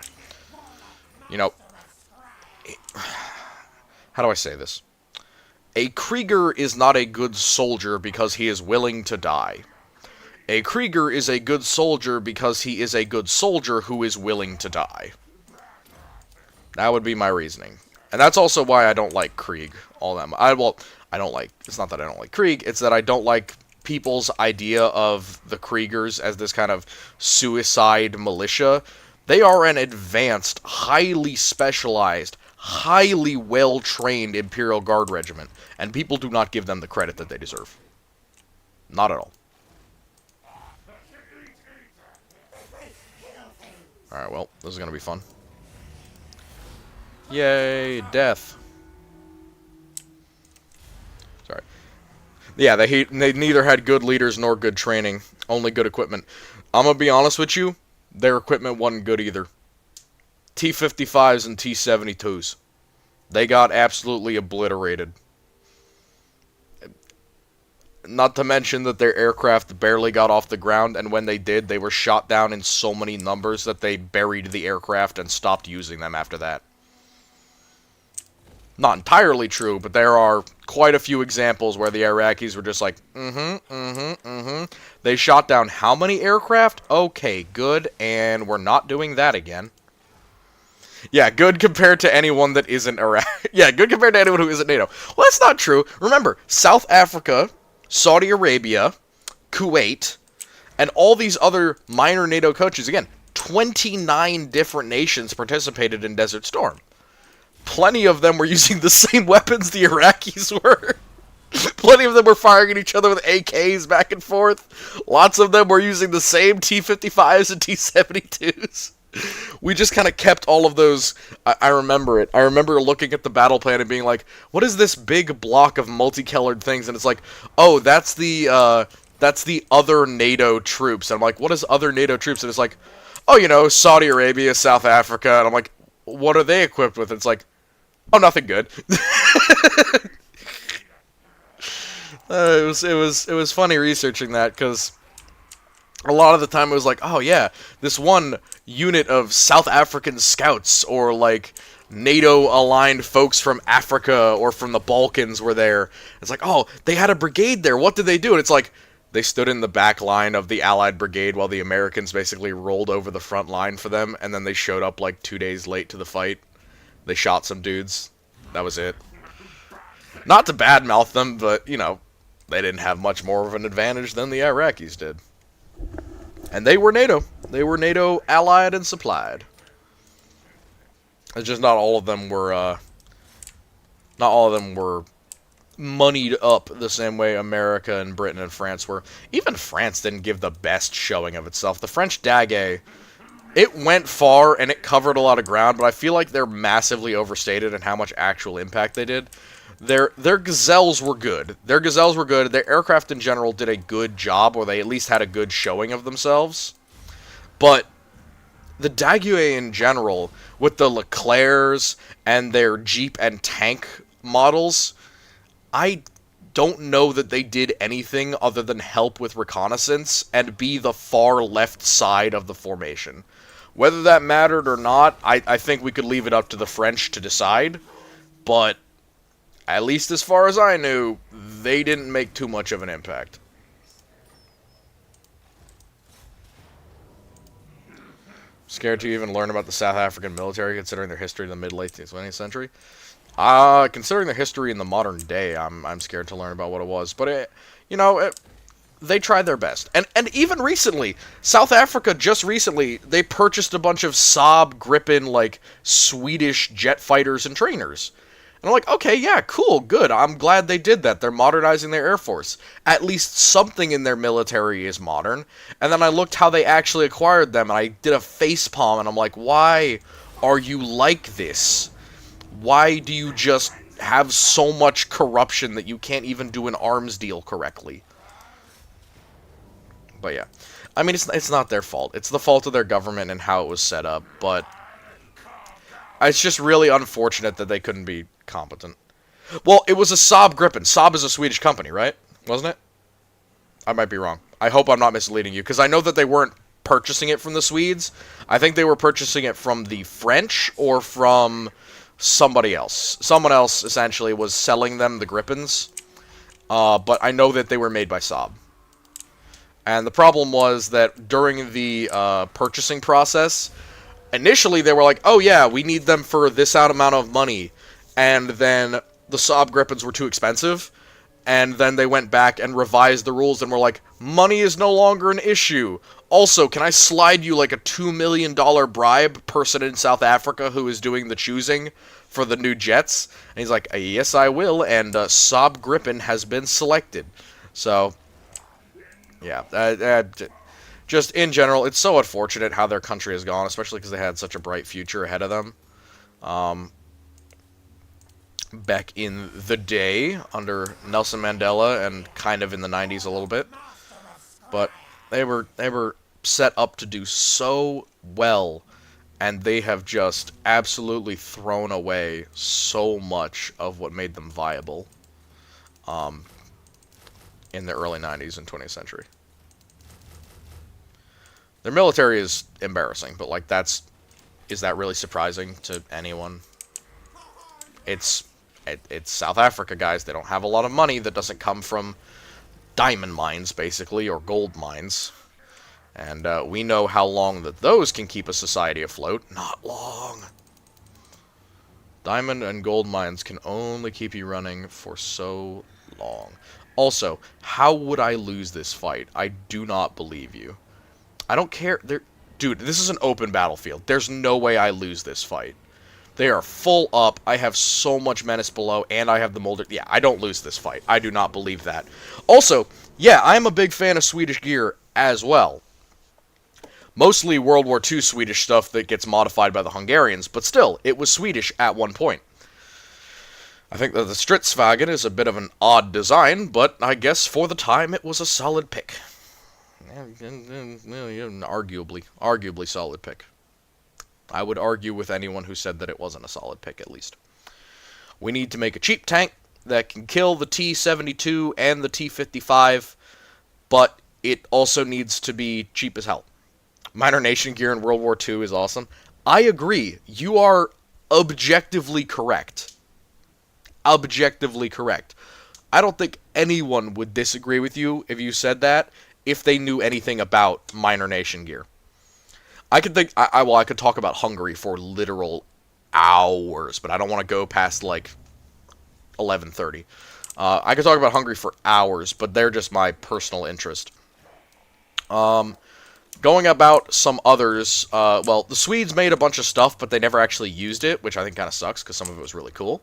How do I say this? A Krieger is not a good soldier because he is willing to die. A Krieger is a good soldier because he is a good soldier who is willing to die. That would be my reasoning. And that's also why I don't like Krieg all that much. It's not that I don't like Krieg, it's that I don't like people's idea of the Kriegers as this kind of suicide militia. They are an advanced, highly specialized, highly well-trained Imperial Guard regiment, and people do not give them the credit that they deserve. Not at all. Alright, well, this is going to be fun. Yay, death. Sorry. Yeah, they neither had good leaders nor good training, only good equipment. I'm going to be honest with you, their equipment wasn't good either. T-55s and T-72s. They got absolutely obliterated. Not to mention that their aircraft barely got off the ground, and when they did, they were shot down in so many numbers that they buried the aircraft and stopped using them after that. Not entirely true, but there are quite a few examples where the Iraqis were just like, They shot down how many aircraft? Okay, good, and we're not doing that again. Yeah, good compared to anyone that isn't Iraq. Yeah, good compared to anyone who isn't NATO. Well, that's not true. Remember, South Africa, Saudi Arabia, Kuwait, and all these other minor NATO countries. Again, 29 different nations participated in Desert Storm. Plenty of them were using the same weapons the Iraqis were. Plenty of them were firing at each other with AKs back and forth. Lots of them were using the same T-55s and T-72s. We just kind of kept all of those. I remember it. I remember looking at the battle plan and being like, what is this big block of multicolored things? And it's like, oh, that's the other NATO troops. And I'm like, what is other NATO troops? And it's like, oh, Saudi Arabia, South Africa. And I'm like, what are they equipped with? And it's like, Oh, nothing good. It was funny researching that because a lot of the time it was like, oh yeah, this one unit of South African scouts or like NATO aligned folks from Africa or from the Balkans were there. It's like, oh, they had a brigade there. What did they do? And it's like they stood in the back line of the Allied brigade while the Americans basically rolled over the front line for them, and then they showed up like 2 days late to the fight. They shot some dudes. That was it. Not to badmouth them, but they didn't have much more of an advantage than the Iraqis did. And they were NATO. They were NATO allied and supplied. It's just not all of them were moneyed up the same way America and Britain and France were. Even France didn't give the best showing of itself. The French daguet, it went far and it covered a lot of ground, but I feel like they're massively overstated in how much actual impact they did. Their gazelles were good. Their gazelles were good. Their aircraft in general did a good job, or they at least had a good showing of themselves. But the Daguerre in general, with the Leclercs and their Jeep and tank models, I don't know that they did anything other than help with reconnaissance and be the far left side of the formation. Whether that mattered or not, I think we could leave it up to the French to decide, but at least as far as I knew, they didn't make too much of an impact. Scared to even learn about the South African military, considering their history in the mid-late 20th century? Considering their history in the modern day, I'm scared to learn about what it was. But they tried their best, and even recently, South Africa just recently they purchased a bunch of Saab Gripen like Swedish jet fighters and trainers. And I'm like, okay, yeah, cool, good. I'm glad they did that. They're modernizing their Air Force. At least something in their military is modern. And then I looked how they actually acquired them, and I did a facepalm, and I'm like, why are you like this? Why do you just have so much corruption that you can't even do an arms deal correctly? But yeah. I mean, it's not their fault. It's the fault of their government and how it was set up, but it's just really unfortunate that they couldn't be competent. Well, it was a Saab Gripen. Saab is a Swedish company, right? Wasn't it? I might be wrong. I hope I'm not misleading you, because I know that they weren't purchasing it from the Swedes. I think they were purchasing it from the French or from somebody else. Someone else, essentially, was selling them the Gripens. But I know that they were made by Saab. And the problem was that during the purchasing process, initially they were like, oh yeah, we need them for this amount of money. And then the Saab Gripens were too expensive. And then they went back and revised the rules and were like, money is no longer an issue. Also, can I slide you like a $2 million bribe, person in South Africa who is doing the choosing for the new jets? And he's like, yes, I will, and Saab Gripen has been selected. So, yeah, just in general, it's so unfortunate how their country has gone, especially because they had such a bright future ahead of them. Back in the day, under Nelson Mandela, and kind of in the 90s a little bit. But they were set up to do so well, and they have just absolutely thrown away so much of what made them viable in the early 90s and 20th century. Their military is embarrassing, but like is that really surprising to anyone? It's South Africa, guys. They don't have a lot of money that doesn't come from diamond mines, basically, or gold mines. And we know how long that those can keep a society afloat. Not long. Diamond and gold mines can only keep you running for so long. Also, how would I lose this fight? I do not believe you. I don't care. Dude, this is an open battlefield. There's no way I lose this fight. They are full up. I have so much menace below, and I have the Molder. Yeah, I don't lose this fight. I do not believe that. Also, yeah, I'm a big fan of Swedish gear as well. Mostly World War II Swedish stuff that gets modified by the Hungarians, but still, it was Swedish at one point. I think that the Stridsvagn is a bit of an odd design, but I guess for the time it was a solid pick. Arguably solid pick. I would argue with anyone who said that it wasn't a solid pick, at least. We need to make a cheap tank that can kill the T-72 and the T-55, but it also needs to be cheap as hell. Minor Nation gear in World War II is awesome. I agree. You are objectively correct. Objectively correct. I don't think anyone would disagree with you if you said that if they knew anything about Minor Nation gear. I could talk about Hungary for literal hours, but I don't want to go past like 11:30. I could talk about Hungary for hours, but they're just my personal interest. Going about some others, well, the Swedes made a bunch of stuff, but they never actually used it, which I think kind of sucks, because some of it was really cool.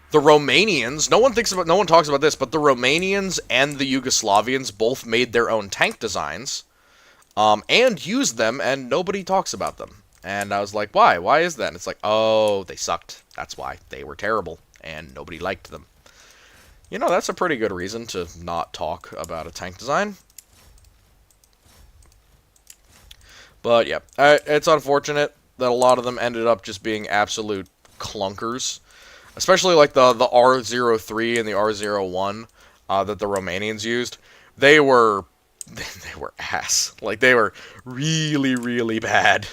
The Romanians, no one talks about this, but the Romanians and the Yugoslavians both made their own tank designs, and used them, and nobody talks about them. And I was like, why? Why is that? And it's like, oh, they sucked. That's why. They were terrible, and nobody liked them. You know, that's a pretty good reason to not talk about a tank design. But, yeah, it's unfortunate that a lot of them ended up just being absolute clunkers. Especially, like, the R03 and the R01 that the Romanians used. They were ass. Like, they were really, really bad.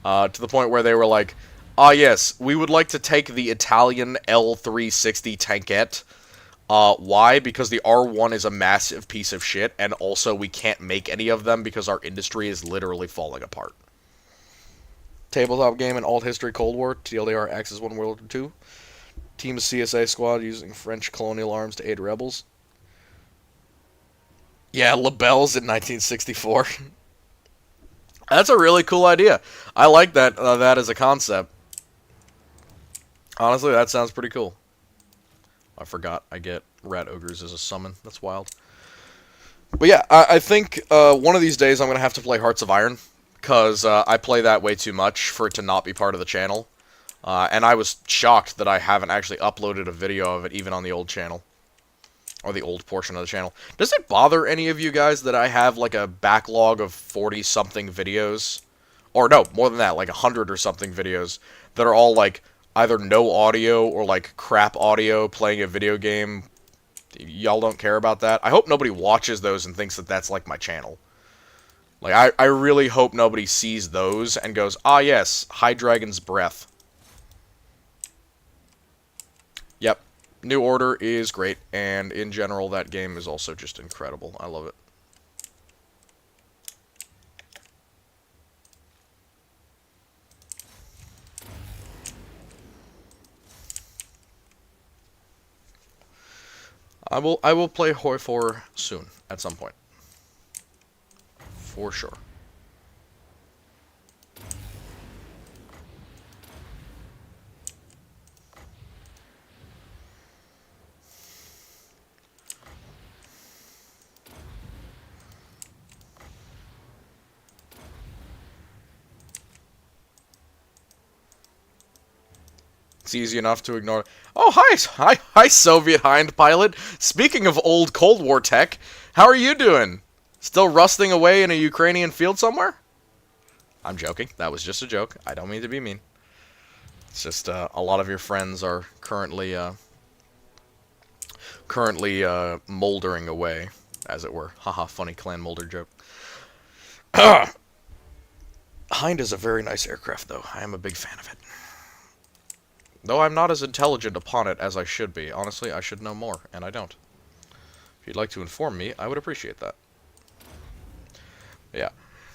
To the point where they were like, ah, yes, we would like to take the Italian L360 tankette. Why? Because the R1 is a massive piece of shit, and also we can't make any of them because our industry is literally falling apart. Tabletop game in alt history Cold War, TLDR Axis 1 World War 2. Team CSA squad using French colonial arms to aid rebels. Yeah, Labels in 1964. That's a really cool idea. I like that as a concept. Honestly, that sounds pretty cool. I forgot I get rat ogres as a summon. That's wild. But yeah, I think one of these days I'm going to have to play Hearts of Iron, because I play that way too much for it to not be part of the channel. And I was shocked that I haven't actually uploaded a video of it even on the old channel. Or the old portion of the channel. Does it bother any of you guys that I have like a backlog of 40-something videos? Or no, more than that, like 100 or something videos that are all like either no audio or like crap audio playing a video game. Y'all don't care about that? I hope nobody watches those and thinks that that's like my channel. Like, I really hope nobody sees those and goes, ah yes, High Dragon's Breath. Yep. New Order is great, and in general, that game is also just incredible. I love it. I will play Hoi 4 soon, at some point. For sure. It's easy enough to ignore. Oh, hi, Soviet Hind pilot. Speaking of old Cold War tech, how are you doing? Still rusting away in a Ukrainian field somewhere? I'm joking. That was just a joke. I don't mean to be mean. It's just a lot of your friends are currently moldering away, as it were. Haha, funny Clan Molder joke. Hind is a very nice aircraft, though. I am a big fan of it. Though I'm not as intelligent upon it as I should be. Honestly, I should know more, and I don't. If you'd like to inform me, I would appreciate that. Yeah.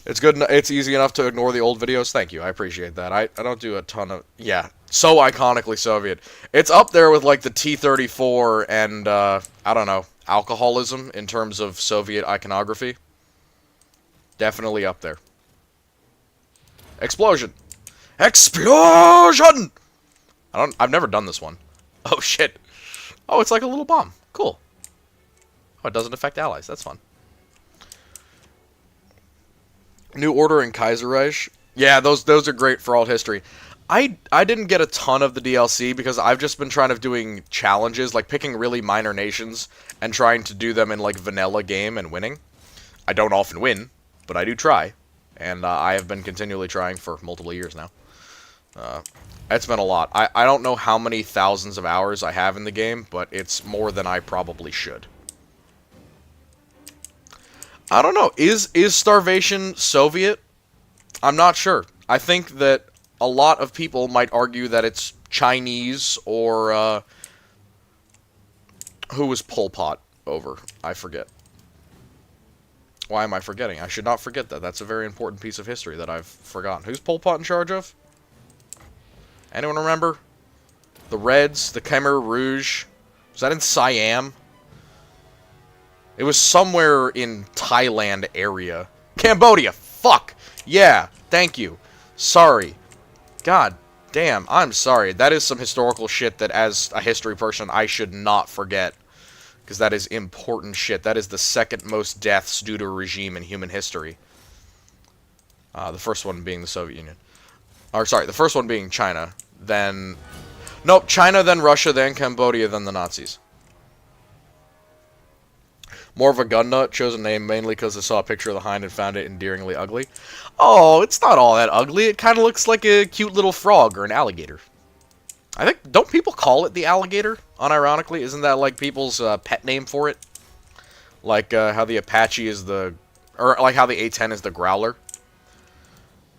It's good. It's easy enough to ignore the old videos. Thank you. I appreciate that. I don't do a ton of... Yeah. So iconically Soviet. It's up there with, like, the T-34 and, I don't know, alcoholism in terms of Soviet iconography. Definitely up there. Explosion! Explosion! I've never done this one. Oh, shit. Oh, it's like a little bomb. Cool. Oh, it doesn't affect allies. That's fun. New Order and Kaiserreich. Yeah, those are great for alt history. I didn't get a ton of the DLC because I've just been trying to doing challenges, like picking really minor nations and trying to do them in like vanilla game and winning. I don't often win, but I do try. And I have been continually trying for multiple years now. It's been a lot. I don't know how many thousands of hours I have in the game, but it's more than I probably should. I don't know. Is starvation Soviet? I'm not sure. I think that a lot of people might argue that it's Chinese or who was Pol Pot over? I forget. Why am I forgetting? I should not forget that. That's a very important piece of history that I've forgotten. Who's Pol Pot in charge of? Anyone remember? The Reds, the Khmer Rouge. Was that in Siam? It was somewhere in Thailand area. Cambodia! Fuck! Yeah, thank you. Sorry. God damn, I'm sorry. That is some historical shit that, as a history person, I should not forget. Because that is important shit. That is the second most deaths due to a regime in human history. The first one being the Soviet Union. Or, sorry, the first one being China. Then... Nope, China, then Russia, then Cambodia, then the Nazis. More of a gun nut, chose a name mainly because I saw a picture of the hind and found it endearingly ugly. Oh, it's not all that ugly. It kind of looks like a cute little frog or an alligator. I think, don't people call it the alligator, unironically? Isn't that like people's pet name for it? Like how the Apache is the... Or like how the A-10 is the Growler?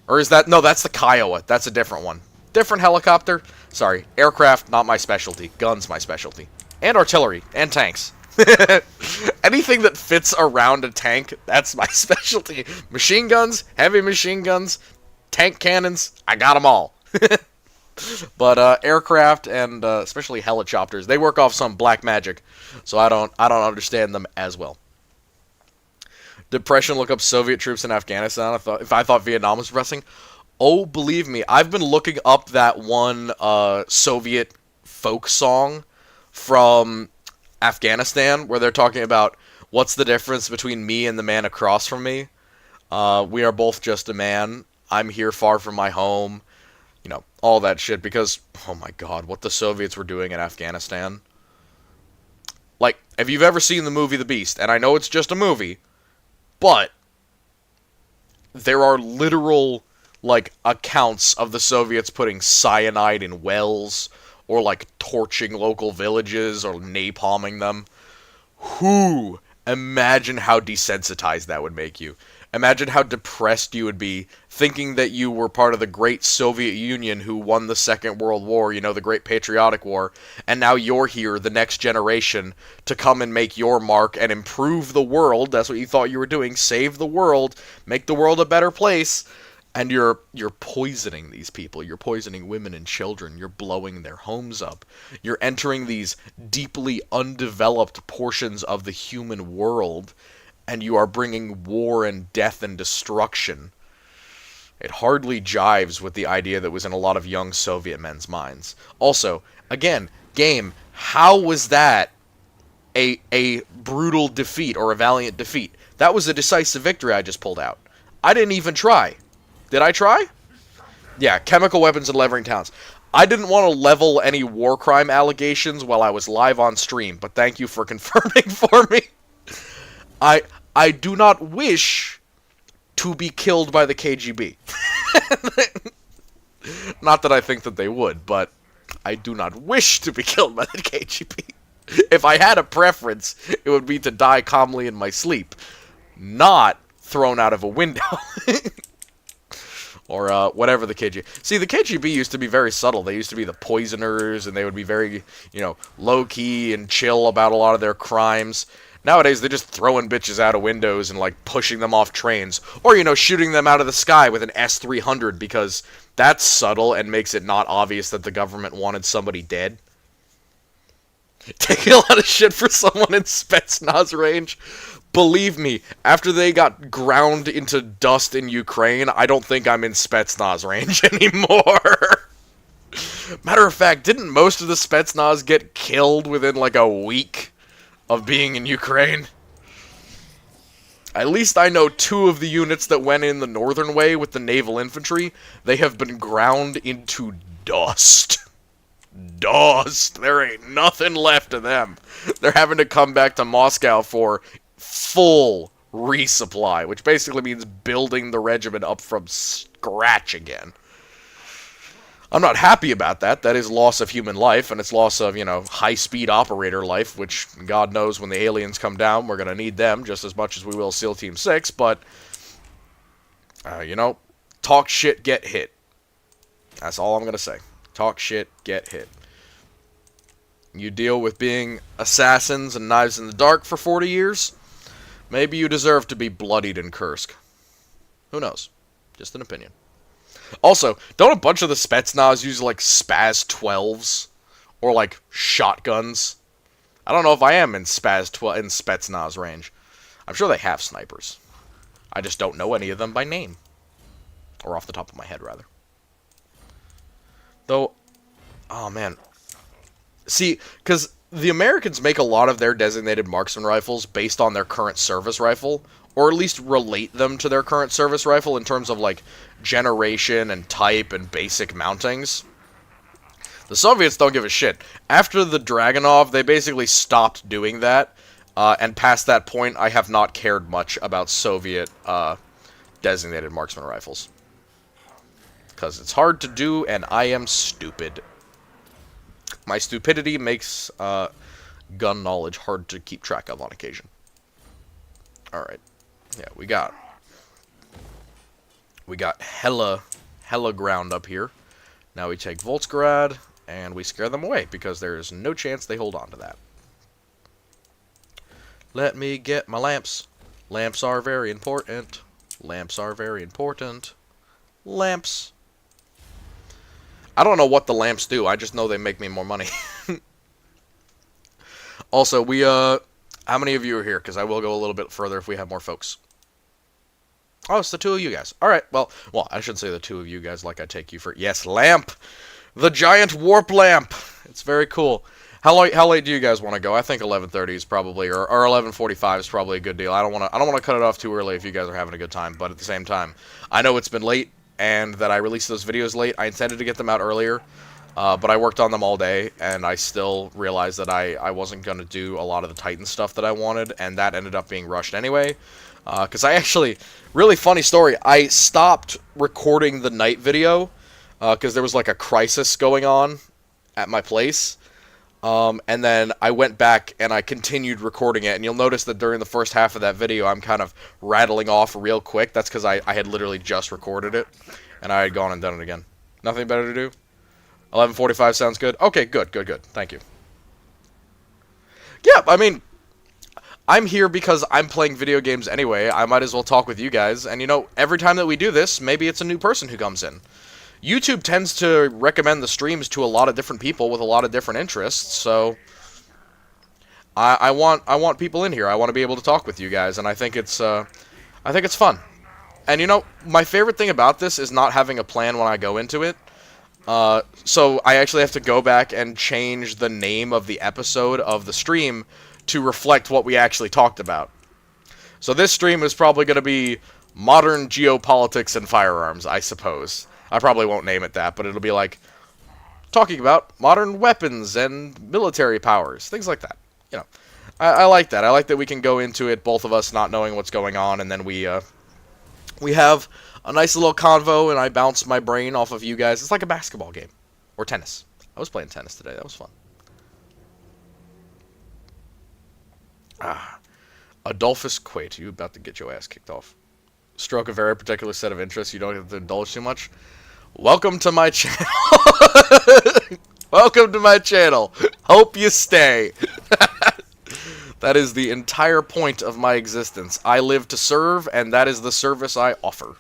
Or is that... No, that's the Kiowa. That's a different one. Different helicopter. Sorry, aircraft, not my specialty. Guns, my specialty. And artillery. And tanks. Anything that fits around a tank, that's my specialty. Machine guns, heavy machine guns, tank cannons, I got them all. But aircraft and especially helicopters, they work off some black magic, so I don't understand them as well. Depression, look up Soviet troops in Afghanistan. If I thought Vietnam was depressing, oh, believe me, I've been looking up that one Soviet folk song from Afghanistan, where they're talking about what's the difference between me and the man across from me. We are both just a man. I'm here far from my home. You know, all that shit, because, oh my god, what the Soviets were doing in Afghanistan. Like, if you've ever seen the movie The Beast, and I know it's just a movie, but there are literal, like, accounts of the Soviets putting cyanide in wells, or, like, torching local villages, or napalming them. Imagine how desensitized that would make you. Imagine how depressed you would be thinking that you were part of the great Soviet Union who won the Second World War, you know, the Great Patriotic War, and now you're here, the next generation, to come and make your mark and improve the world. That's what you thought you were doing. Save the world. Make the world a better place. And you're poisoning these people. You're poisoning women and children. You're blowing their homes up. You're entering these deeply undeveloped portions of the human world, and you are bringing war and death and destruction. It hardly jives with the idea that was in a lot of young Soviet men's minds. Also, again, game, how was that a brutal defeat or a valiant defeat? That was a decisive victory I just pulled out. I didn't even try. Did I try? Yeah, chemical weapons in Levering Towns. I didn't want to level any war crime allegations while I was live on stream, but thank you for confirming for me. I do not wish to be killed by the KGB. Not that I think that they would, but I do not wish to be killed by the KGB. If I had a preference, it would be to die calmly in my sleep, not thrown out of a window. Or whatever the KGB... See, the KGB used to be very subtle. They used to be the poisoners, and they would be very, you know, low-key and chill about a lot of their crimes. Nowadays, they're just throwing bitches out of windows and, like, pushing them off trains. Or, you know, shooting them out of the sky with an S-300, because that's subtle and makes it not obvious that the government wanted somebody dead. Taking a lot of shit for someone in Spetsnaz range. Believe me, after they got ground into dust in Ukraine, I don't think I'm in Spetsnaz range anymore. Matter of fact, didn't most of the Spetsnaz get killed within like a week of being in Ukraine? At least I know 2 of the units that went in the northern way with the naval infantry, they have been ground into dust. Dust. There ain't nothing left of them. They're having to come back to Moscow for full resupply, which basically means building the regiment up from scratch again. I'm not happy about that. That is loss of human life, and it's loss of, high-speed operator life, which God knows when the aliens come down, we're going to need them just as much as we will SEAL Team 6, but, talk shit, get hit. That's all I'm going to say. Talk shit, get hit. You deal with being assassins and knives in the dark for 40 years, maybe you deserve to be bloodied in Kursk. Who knows? Just an opinion. Also, don't a bunch of the Spetsnaz use, like, Spaz 12s? Or, like, shotguns? I don't know if I am in Spetsnaz range. I'm sure they have snipers. I just don't know any of them by name. Or off the top of my head, rather. Though, oh, man. See, because the Americans make a lot of their designated marksman rifles based on their current service rifle, or at least relate them to their current service rifle in terms of, like, generation and type and basic mountings. The Soviets don't give a shit. After the Dragunov, they basically stopped doing that, and past that point, I have not cared much about Soviet designated marksman rifles. Because it's hard to do, and I am stupid. My stupidity makes gun knowledge hard to keep track of on occasion. Alright. Yeah, we got hella ground up here. Now we take Voltsgrad, and we scare them away, because there is no chance they hold on to that. Let me get my lamps. Lamps are very important. Lamps are very important. Lamps. I don't know what the lamps do, I just know they make me more money. Also, how many of you are here? Because I will go a little bit further if we have more folks. Oh, it's the two of you guys. Alright, well, I shouldn't say the two of you guys like I take you for... Yes, lamp! The giant warp lamp! It's very cool. How late do you guys want to go? I think 11:30 is probably, or 11:45 is probably a good deal. I don't want to cut it off too early if you guys are having a good time, but at the same time, I know it's been late, and that I released those videos late. I intended to get them out earlier, but I worked on them all day, and I still realized that I wasn't going to do a lot of the Titan stuff that I wanted, and that ended up being rushed anyway. Because I actually, really funny story, I stopped recording the night video, because there was like a crisis going on at my place, and then I went back and I continued recording it, and you'll notice that during the first half of that video, I'm kind of rattling off real quick. That's because I had literally just recorded it, and I had gone and done it again. Nothing better to do? 11:45 sounds good? Okay, good. Thank you. Yeah, I mean, I'm here because I'm playing video games anyway. I might as well talk with you guys, and every time that we do this, maybe it's a new person who comes in. YouTube tends to recommend the streams to a lot of different people with a lot of different interests, so I want people in here. I want to be able to talk with you guys, and I think it's fun. And my favorite thing about this is not having a plan when I go into it. So I actually have to go back and change the name of the episode of the stream to reflect what we actually talked about. So this stream is probably going to be Modern Geopolitics and Firearms, I suppose. I probably won't name it that, but it'll be like talking about modern weapons and military powers, things like that. I like that. I like that we can go into it, both of us not knowing what's going on, and then we have a nice little convo, and I bounce my brain off of you guys. It's like a basketball game. Or tennis. I was playing tennis today. That was fun. Adolphus Quate, you about to get your ass kicked off. Stroke a very particular set of interests. You don't have to indulge too much. Welcome to my channel. Welcome to my channel. Hope you stay. That is the entire point of my existence. I live to serve, and that is the service I offer.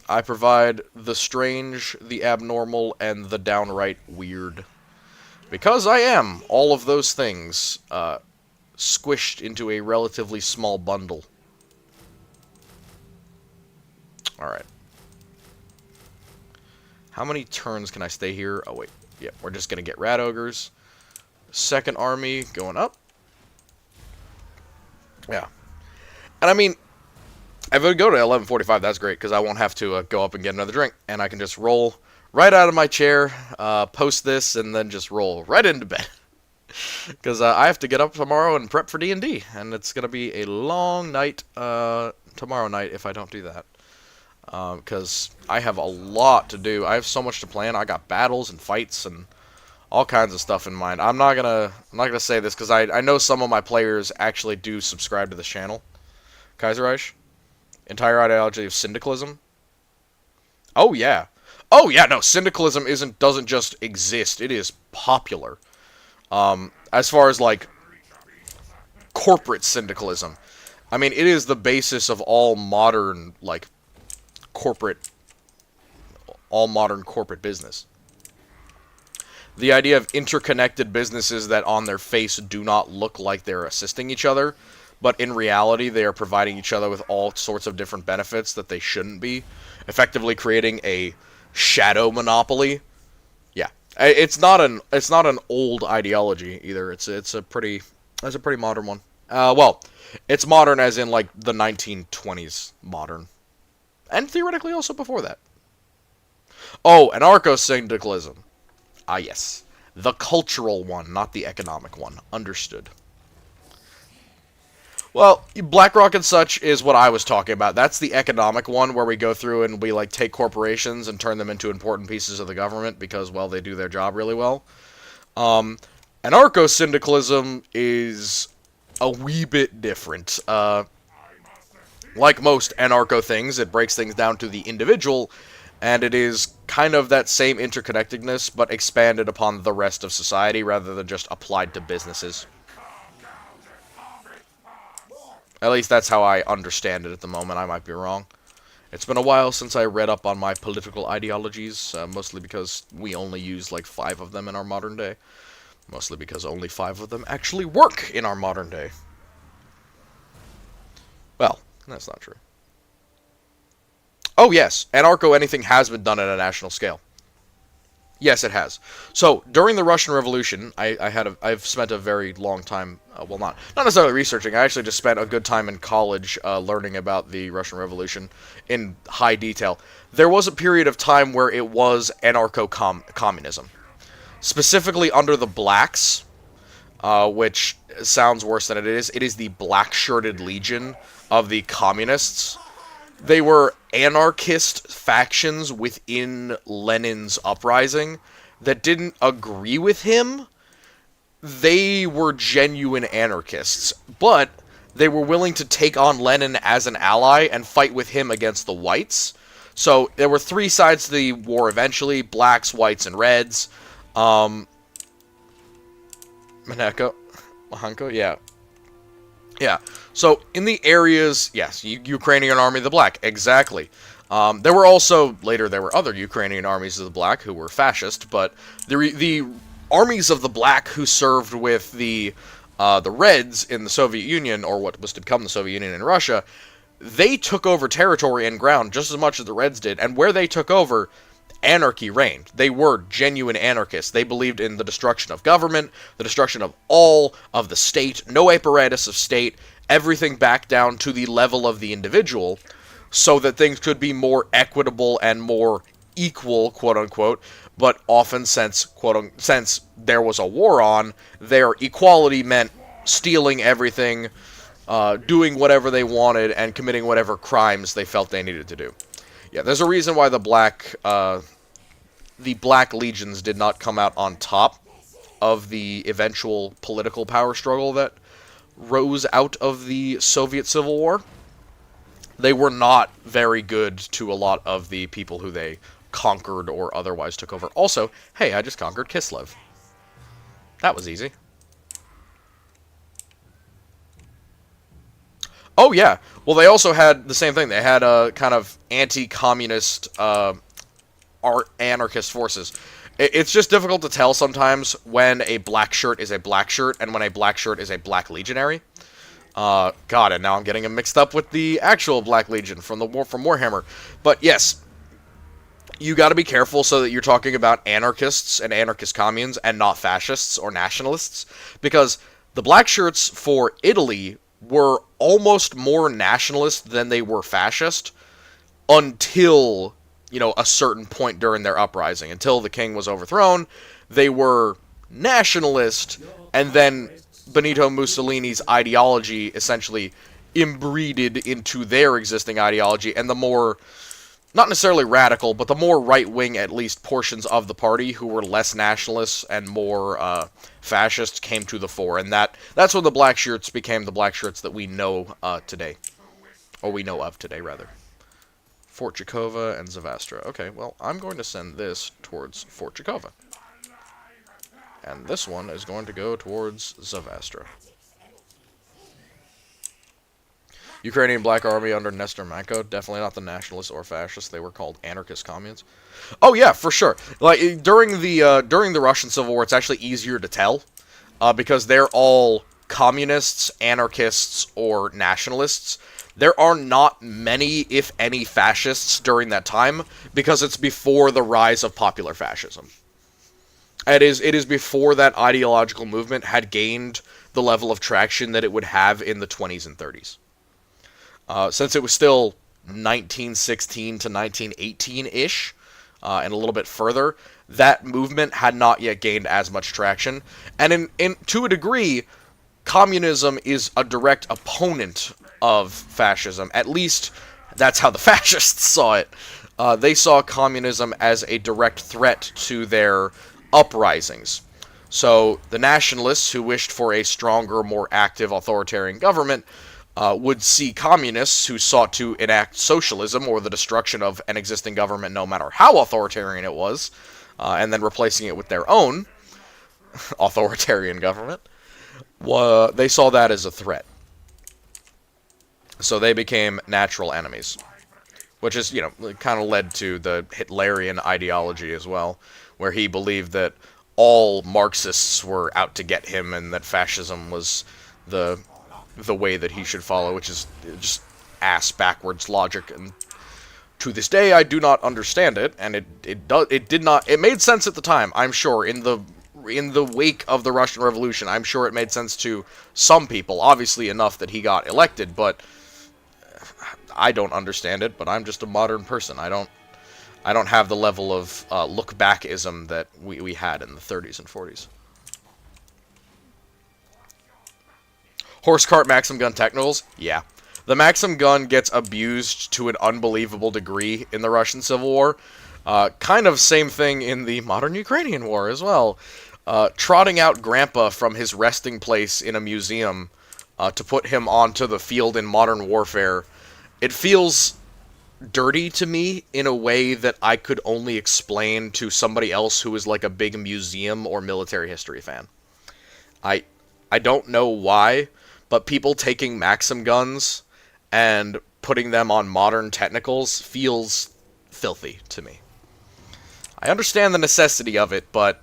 I provide the strange, the abnormal, and the downright weird. Because I am all of those things, squished into a relatively small bundle. Alright. How many turns can I stay here? Oh, wait. Yeah, we're just going to get Rat Ogres. Second army going up. Yeah. And I mean, if I go to 11:45, that's great, because I won't have to go up and get another drink. And I can just roll right out of my chair, post this, and then just roll right into bed. Because I have to get up tomorrow and prep for D&D. And it's going to be a long night tomorrow night if I don't do that. because I have a lot to do. I have so much to plan. I got battles and fights and all kinds of stuff in mind. I'm not gonna say this because I know some of my players actually do subscribe to this channel. Kaiserreich, entire ideology of syndicalism. Oh yeah, oh yeah. No, syndicalism doesn't just exist. It is popular. As far as like corporate syndicalism, I mean, it is the basis of all modern corporate, all modern corporate business. The idea of interconnected businesses that on their face do not look like they're assisting each other, but in reality they are providing each other with all sorts of different benefits that they shouldn't be, effectively creating a shadow monopoly. Yeah, it's not an old ideology either. It's a pretty modern one. Well, it's modern as in like the 1920s modern, and theoretically also before that. Oh, anarcho-syndicalism. Ah, yes. The cultural one, not the economic one. Understood. Well, BlackRock and such is what I was talking about. That's the economic one where we go through and we take corporations and turn them into important pieces of the government because, well, they do their job really well. Anarcho-syndicalism is a wee bit different. Like most anarcho things, it breaks things down to the individual, and it is kind of that same interconnectedness, but expanded upon the rest of society rather than just applied to businesses. At least that's how I understand it at the moment. I might be wrong. It's been a while since I read up on my political ideologies, mostly because we only use like 5 of them in our modern day. Mostly because only 5 of them actually work in our modern day. Well, that's not true. Oh yes, anarcho anything has been done at a national scale. Yes, it has. So during the Russian Revolution, I've spent a very long time. Well, not necessarily researching. I actually just spent a good time in college learning about the Russian Revolution in high detail. There was a period of time where it was anarcho-communism, specifically under the blacks, which sounds worse than it is. It is the black-shirted legion of the communists. They were anarchist factions within Lenin's uprising that didn't agree with him. They were genuine anarchists, but they were willing to take on Lenin as an ally and fight with him against the whites. So there were 3 sides to the war eventually: blacks, whites, and reds. Mahanko, yeah. Yeah, so in the areas, yes, Ukrainian Army of the Black, exactly. There were other Ukrainian armies of the Black who were fascist, but the armies of the Black who served with the Reds in the Soviet Union, or what was to become the Soviet Union in Russia, they took over territory and ground just as much as the Reds did, and where they took over, anarchy reigned. They were genuine anarchists. They believed in the destruction of government, the destruction of all of the state, no apparatus of state, everything back down to the level of the individual, so that things could be more equitable and more equal, quote-unquote, but often since there was a war on, their equality meant stealing everything, doing whatever they wanted, and committing whatever crimes they felt they needed to do. Yeah, there's a reason why the Black Legions did not come out on top of the eventual political power struggle that rose out of the Soviet Civil War. They were not very good to a lot of the people who they conquered or otherwise took over. Also, hey, I just conquered Kislev. That was easy. Oh, yeah. Well, they also had the same thing. They had a kind of anti-communist anarchist forces. It's just difficult to tell sometimes when a black shirt is a black shirt and when a black shirt is a black legionary. God, and now I'm getting them mixed up with the actual Black Legion from Warhammer. But yes, you got to be careful so that you're talking about anarchists and anarchist communes and not fascists or nationalists, because the black shirts for Italy were almost more nationalist than they were fascist until, a certain point during their uprising. Until the king was overthrown, they were nationalist, and then Benito Mussolini's ideology essentially inbreeded into their existing ideology, and the more not necessarily radical, but the more right-wing, at least, portions of the party who were less nationalists and more fascist came to the fore. And that's when the black shirts became the black shirts that we know today. Or we know of today, rather. Fort Jakova and Zavastra. Okay, well, I'm going to send this towards Fort Jakova. And this one is going to go towards Zavastra. Ukrainian Black Army under Nestor Manko, definitely not the nationalists or fascists. They were called anarchist communes. Oh yeah, for sure. Like during the Russian Civil War, it's actually easier to tell because they're all communists, anarchists, or nationalists. There are not many, if any, fascists during that time because it's before the rise of popular fascism. It is before that ideological movement had gained the level of traction that it would have in the 20s and 30s. Since it was still 1916 to 1918-ish, and a little bit further, that movement had not yet gained as much traction. And to a degree, communism is a direct opponent of fascism. At least, that's how the fascists saw it. They saw communism as a direct threat to their uprisings. So, the nationalists, who wished for a stronger, more active authoritarian government, would see communists who sought to enact socialism or the destruction of an existing government no matter how authoritarian it was, and then replacing it with their own authoritarian government. They saw that as a threat. So they became natural enemies, which is, kind of led to the Hitlerian ideology as well, where he believed that all Marxists were out to get him and that fascism was the way that he should follow, which is just ass-backwards logic, and to this day I do not understand it, and it made sense at the time, I'm sure, in the wake of the Russian Revolution. I'm sure it made sense to some people, obviously enough that he got elected, but I don't understand it, but I'm just a modern person. I don't have the level of look-backism that we had in the 30s and 40s. Horse cart Maxim gun technicals? Yeah. The Maxim gun gets abused to an unbelievable degree in the Russian Civil War. Kind of same thing in the modern Ukrainian war as well. Trotting out Grandpa from his resting place in a museum to put him onto the field in modern warfare. It feels dirty to me in a way that I could only explain to somebody else who is like a big museum or military history fan. I don't know why, but people taking Maxim guns and putting them on modern technicals feels filthy to me. I understand the necessity of it, but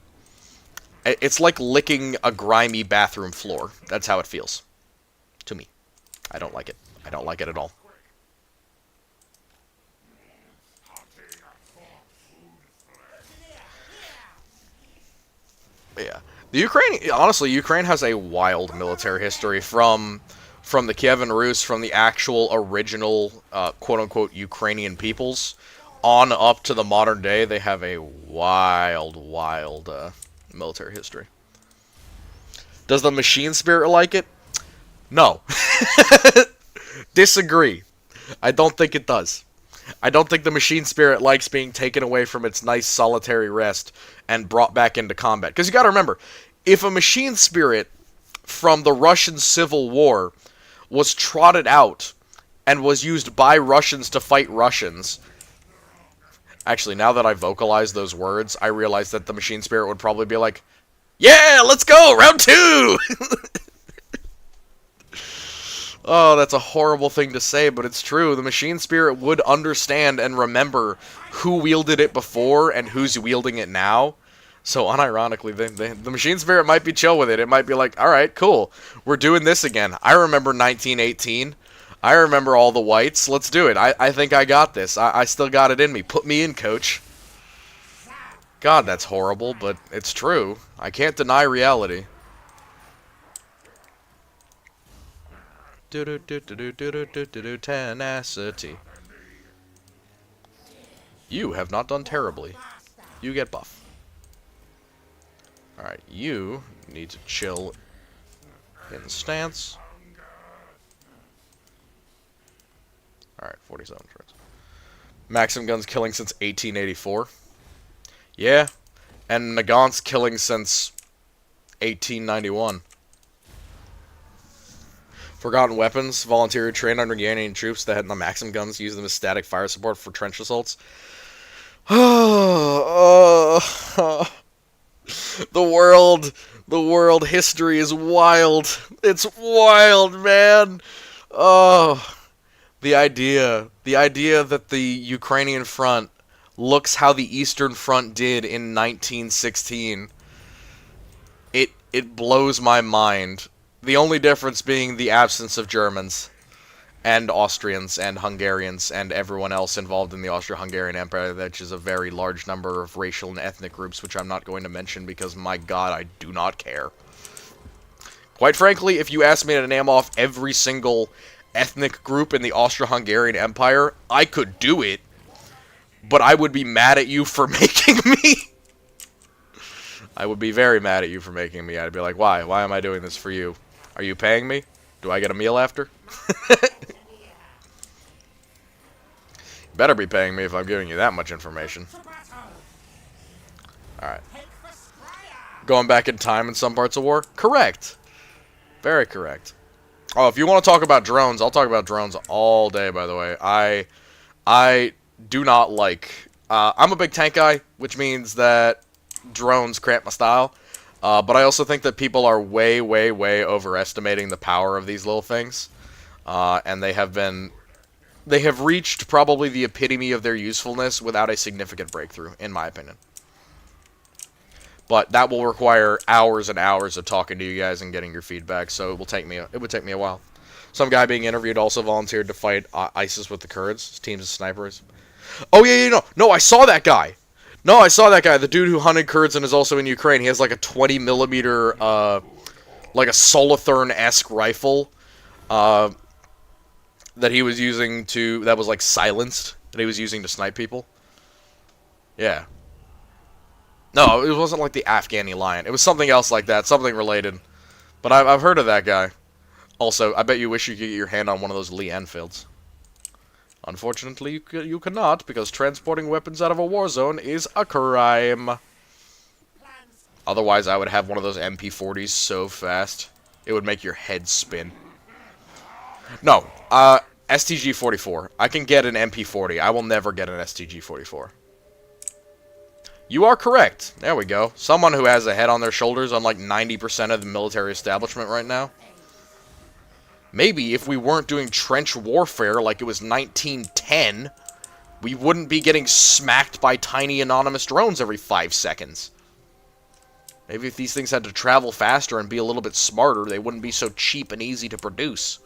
it's like licking a grimy bathroom floor. That's how it feels to me. I don't like it. I don't like it at all. Yeah. Ukraine has a wild military history from the Kievan Rus, from the actual original quote-unquote Ukrainian peoples, on up to the modern day. They have a wild military history. Does the machine spirit like it? No. Disagree. I don't think it does. I don't think the machine spirit likes being taken away from its nice solitary rest and brought back into combat. Because you gotta remember, if a machine spirit from the Russian Civil War was trotted out and was used by Russians to fight Russians... Actually, now that I vocalize those words, I realize that the machine spirit would probably be like, yeah, let's go, round 2! Oh, that's a horrible thing to say, but it's true. The machine spirit would understand and remember who wielded it before and who's wielding it now. So, unironically, the machine spirit might be chill with it. It might be like, alright, cool. We're doing this again. I remember 1918. I remember all the whites. Let's do it. I think I got this. I still got it in me. Put me in, coach. God, that's horrible, but it's true. I can't deny reality. Tenacity. You have not done terribly. You get buff. Alright, you need to chill in stance. Alright, 47 turns. Maxim guns killing since 1884. Yeah, and Nagant's killing since 1891. Forgotten weapons. Volunteer trained under Yanian troops that had the Maxim guns, used them as static fire support for trench assaults. The world history is wild. It's wild, man. Oh, the idea that the Ukrainian front looks how the Eastern Front did in 1916. It blows my mind. The only difference being the absence of Germans and Austrians and Hungarians and everyone else involved in the Austro-Hungarian Empire, which is a very large number of racial and ethnic groups, which I'm not going to mention because, my god, I do not care. Quite frankly, if you asked me to name off every single ethnic group in the Austro-Hungarian Empire, I could do it, but I would be mad at you for making me. I would be very mad at you for making me. I'd be like, why? Why am I doing this for you? Are you paying me? Do I get a meal after? Better be paying me if I'm giving you that much information. Alright. Going back in time in some parts of war? Correct. Very correct. Oh, if you want to talk about drones, I'll talk about drones all day, by the way. I do not like... I'm a big tank guy, which means that drones cramp my style. But I also think that people are way, way, way overestimating the power of these little things. And they have reached probably the epitome of their usefulness without a significant breakthrough, in my opinion. But that will require hours and hours of talking to you guys and getting your feedback, so it would take me a while. Some guy being interviewed also volunteered to fight ISIS with the Kurds, teams of snipers. Oh, yeah, no, I saw that guy. No, I saw that guy, the dude who hunted Kurds and is also in Ukraine. He has like a 20 millimeter, like a Solothurn-esque rifle, that he was using that was like silenced, that he was using to snipe people. Yeah. No, it wasn't like the Afghani Lion. It was something else like that, something related. But I've heard of that guy. Also, I bet you wish you could get your hand on one of those Lee Enfields. Unfortunately, you cannot, because transporting weapons out of a war zone is a crime. Otherwise, I would have one of those MP40s so fast, it would make your head spin. No, STG-44. I can get an MP40. I will never get an STG-44. You are correct. There we go. Someone who has a head on their shoulders on like 90% of the military establishment right now. Maybe if we weren't doing trench warfare like it was 1910, we wouldn't be getting smacked by tiny anonymous drones every 5 seconds. Maybe if these things had to travel faster and be a little bit smarter, they wouldn't be so cheap and easy to produce.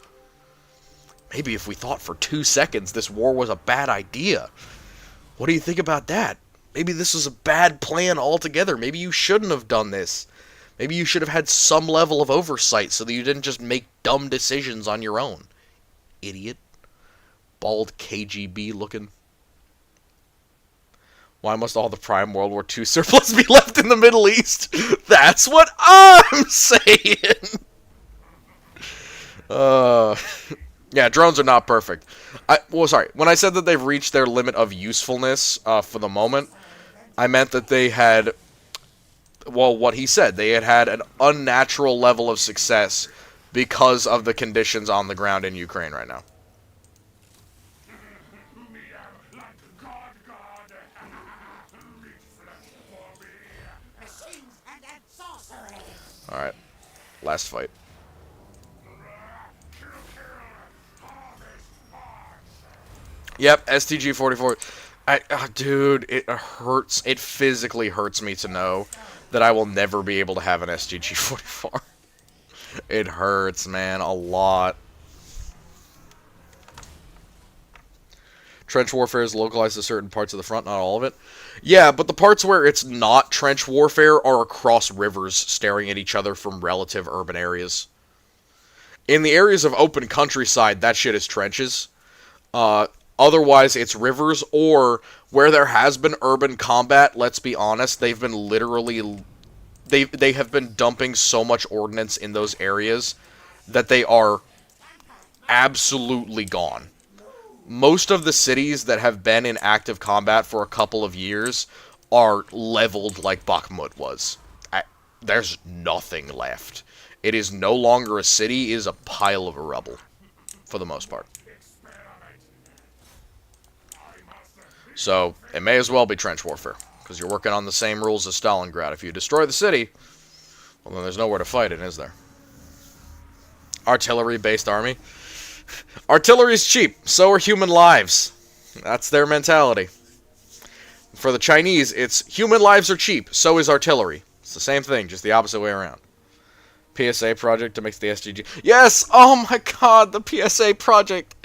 Maybe if we thought for 2 seconds this war was a bad idea. What do you think about that? Maybe this was a bad plan altogether. Maybe you shouldn't have done this. Maybe you should have had some level of oversight so that you didn't just make dumb decisions on your own. Idiot. Bald KGB looking. Why must all the prime World War II surplus be left in the Middle East? That's what I'm saying! Yeah, drones are not perfect. Sorry. When I said that they've reached their limit of usefulness for the moment, I meant that they had... Well, what he said. They had an unnatural level of success because of the conditions on the ground in Ukraine right now. Alright. Last fight. Yep, STG-44. Dude, it hurts. It physically hurts me to know that I will never be able to have an STG-44. It hurts, man, a lot. Trench warfare is localized to certain parts of the front, not all of it. Yeah, but the parts where it's not trench warfare are across rivers staring at each other from relative urban areas. In the areas of open countryside, that shit is trenches. Otherwise, it's rivers, or where there has been urban combat, let's be honest, they've been literally... They have been dumping so much ordnance in those areas that they are absolutely gone. most of the cities that have been in active combat for a couple of years are leveled like Bakhmut was. There's nothing left. It is no longer a city, it is a pile of rubble, for the most part. So, it may as well be trench warfare, because you're working on the same rules as Stalingrad. If you destroy the city, well, then there's nowhere to fight it, is there? Artillery-based army. Artillery's cheap, so are human lives. That's their mentality. For the Chinese, it's human lives are cheap, so is artillery. It's the same thing, just the opposite way around. PSA project to mix the SGG. Yes! Oh my god, the PSA project!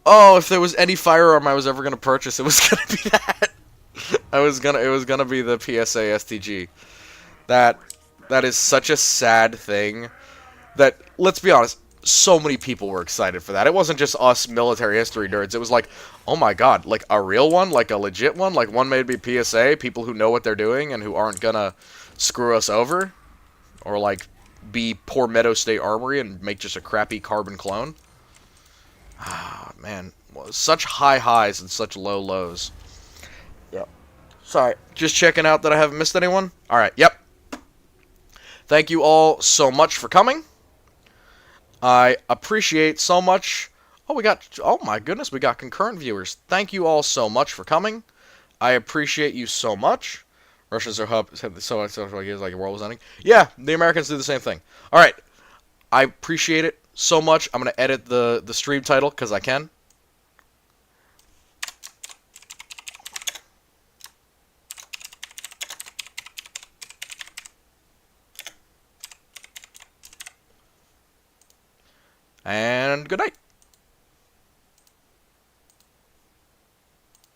Oh, if there was any firearm I was ever gonna purchase, it was gonna be that. It was gonna be the PSA STG. That is such a sad thing. That, let's be honest, so many people were excited for that. It wasn't just us military history nerds. It was like, oh my god, like a real one, like a legit one, like one made by PSA, people who know what they're doing and who aren't gonna screw us over, or like be poor Meadow State Armory and make just a crappy carbon clone. Ah, man, such high highs and such low lows. Yep. Sorry, just checking out that I haven't missed anyone. All right, yep. Thank you all so much for coming. I appreciate so much. Oh my goodness, we got concurrent viewers. Thank you all so much for coming. I appreciate you so much. Russians are so like the world was ending. Yeah, the Americans do the same thing. All right, I appreciate it so much. I'm gonna edit the stream title because I can. And good night.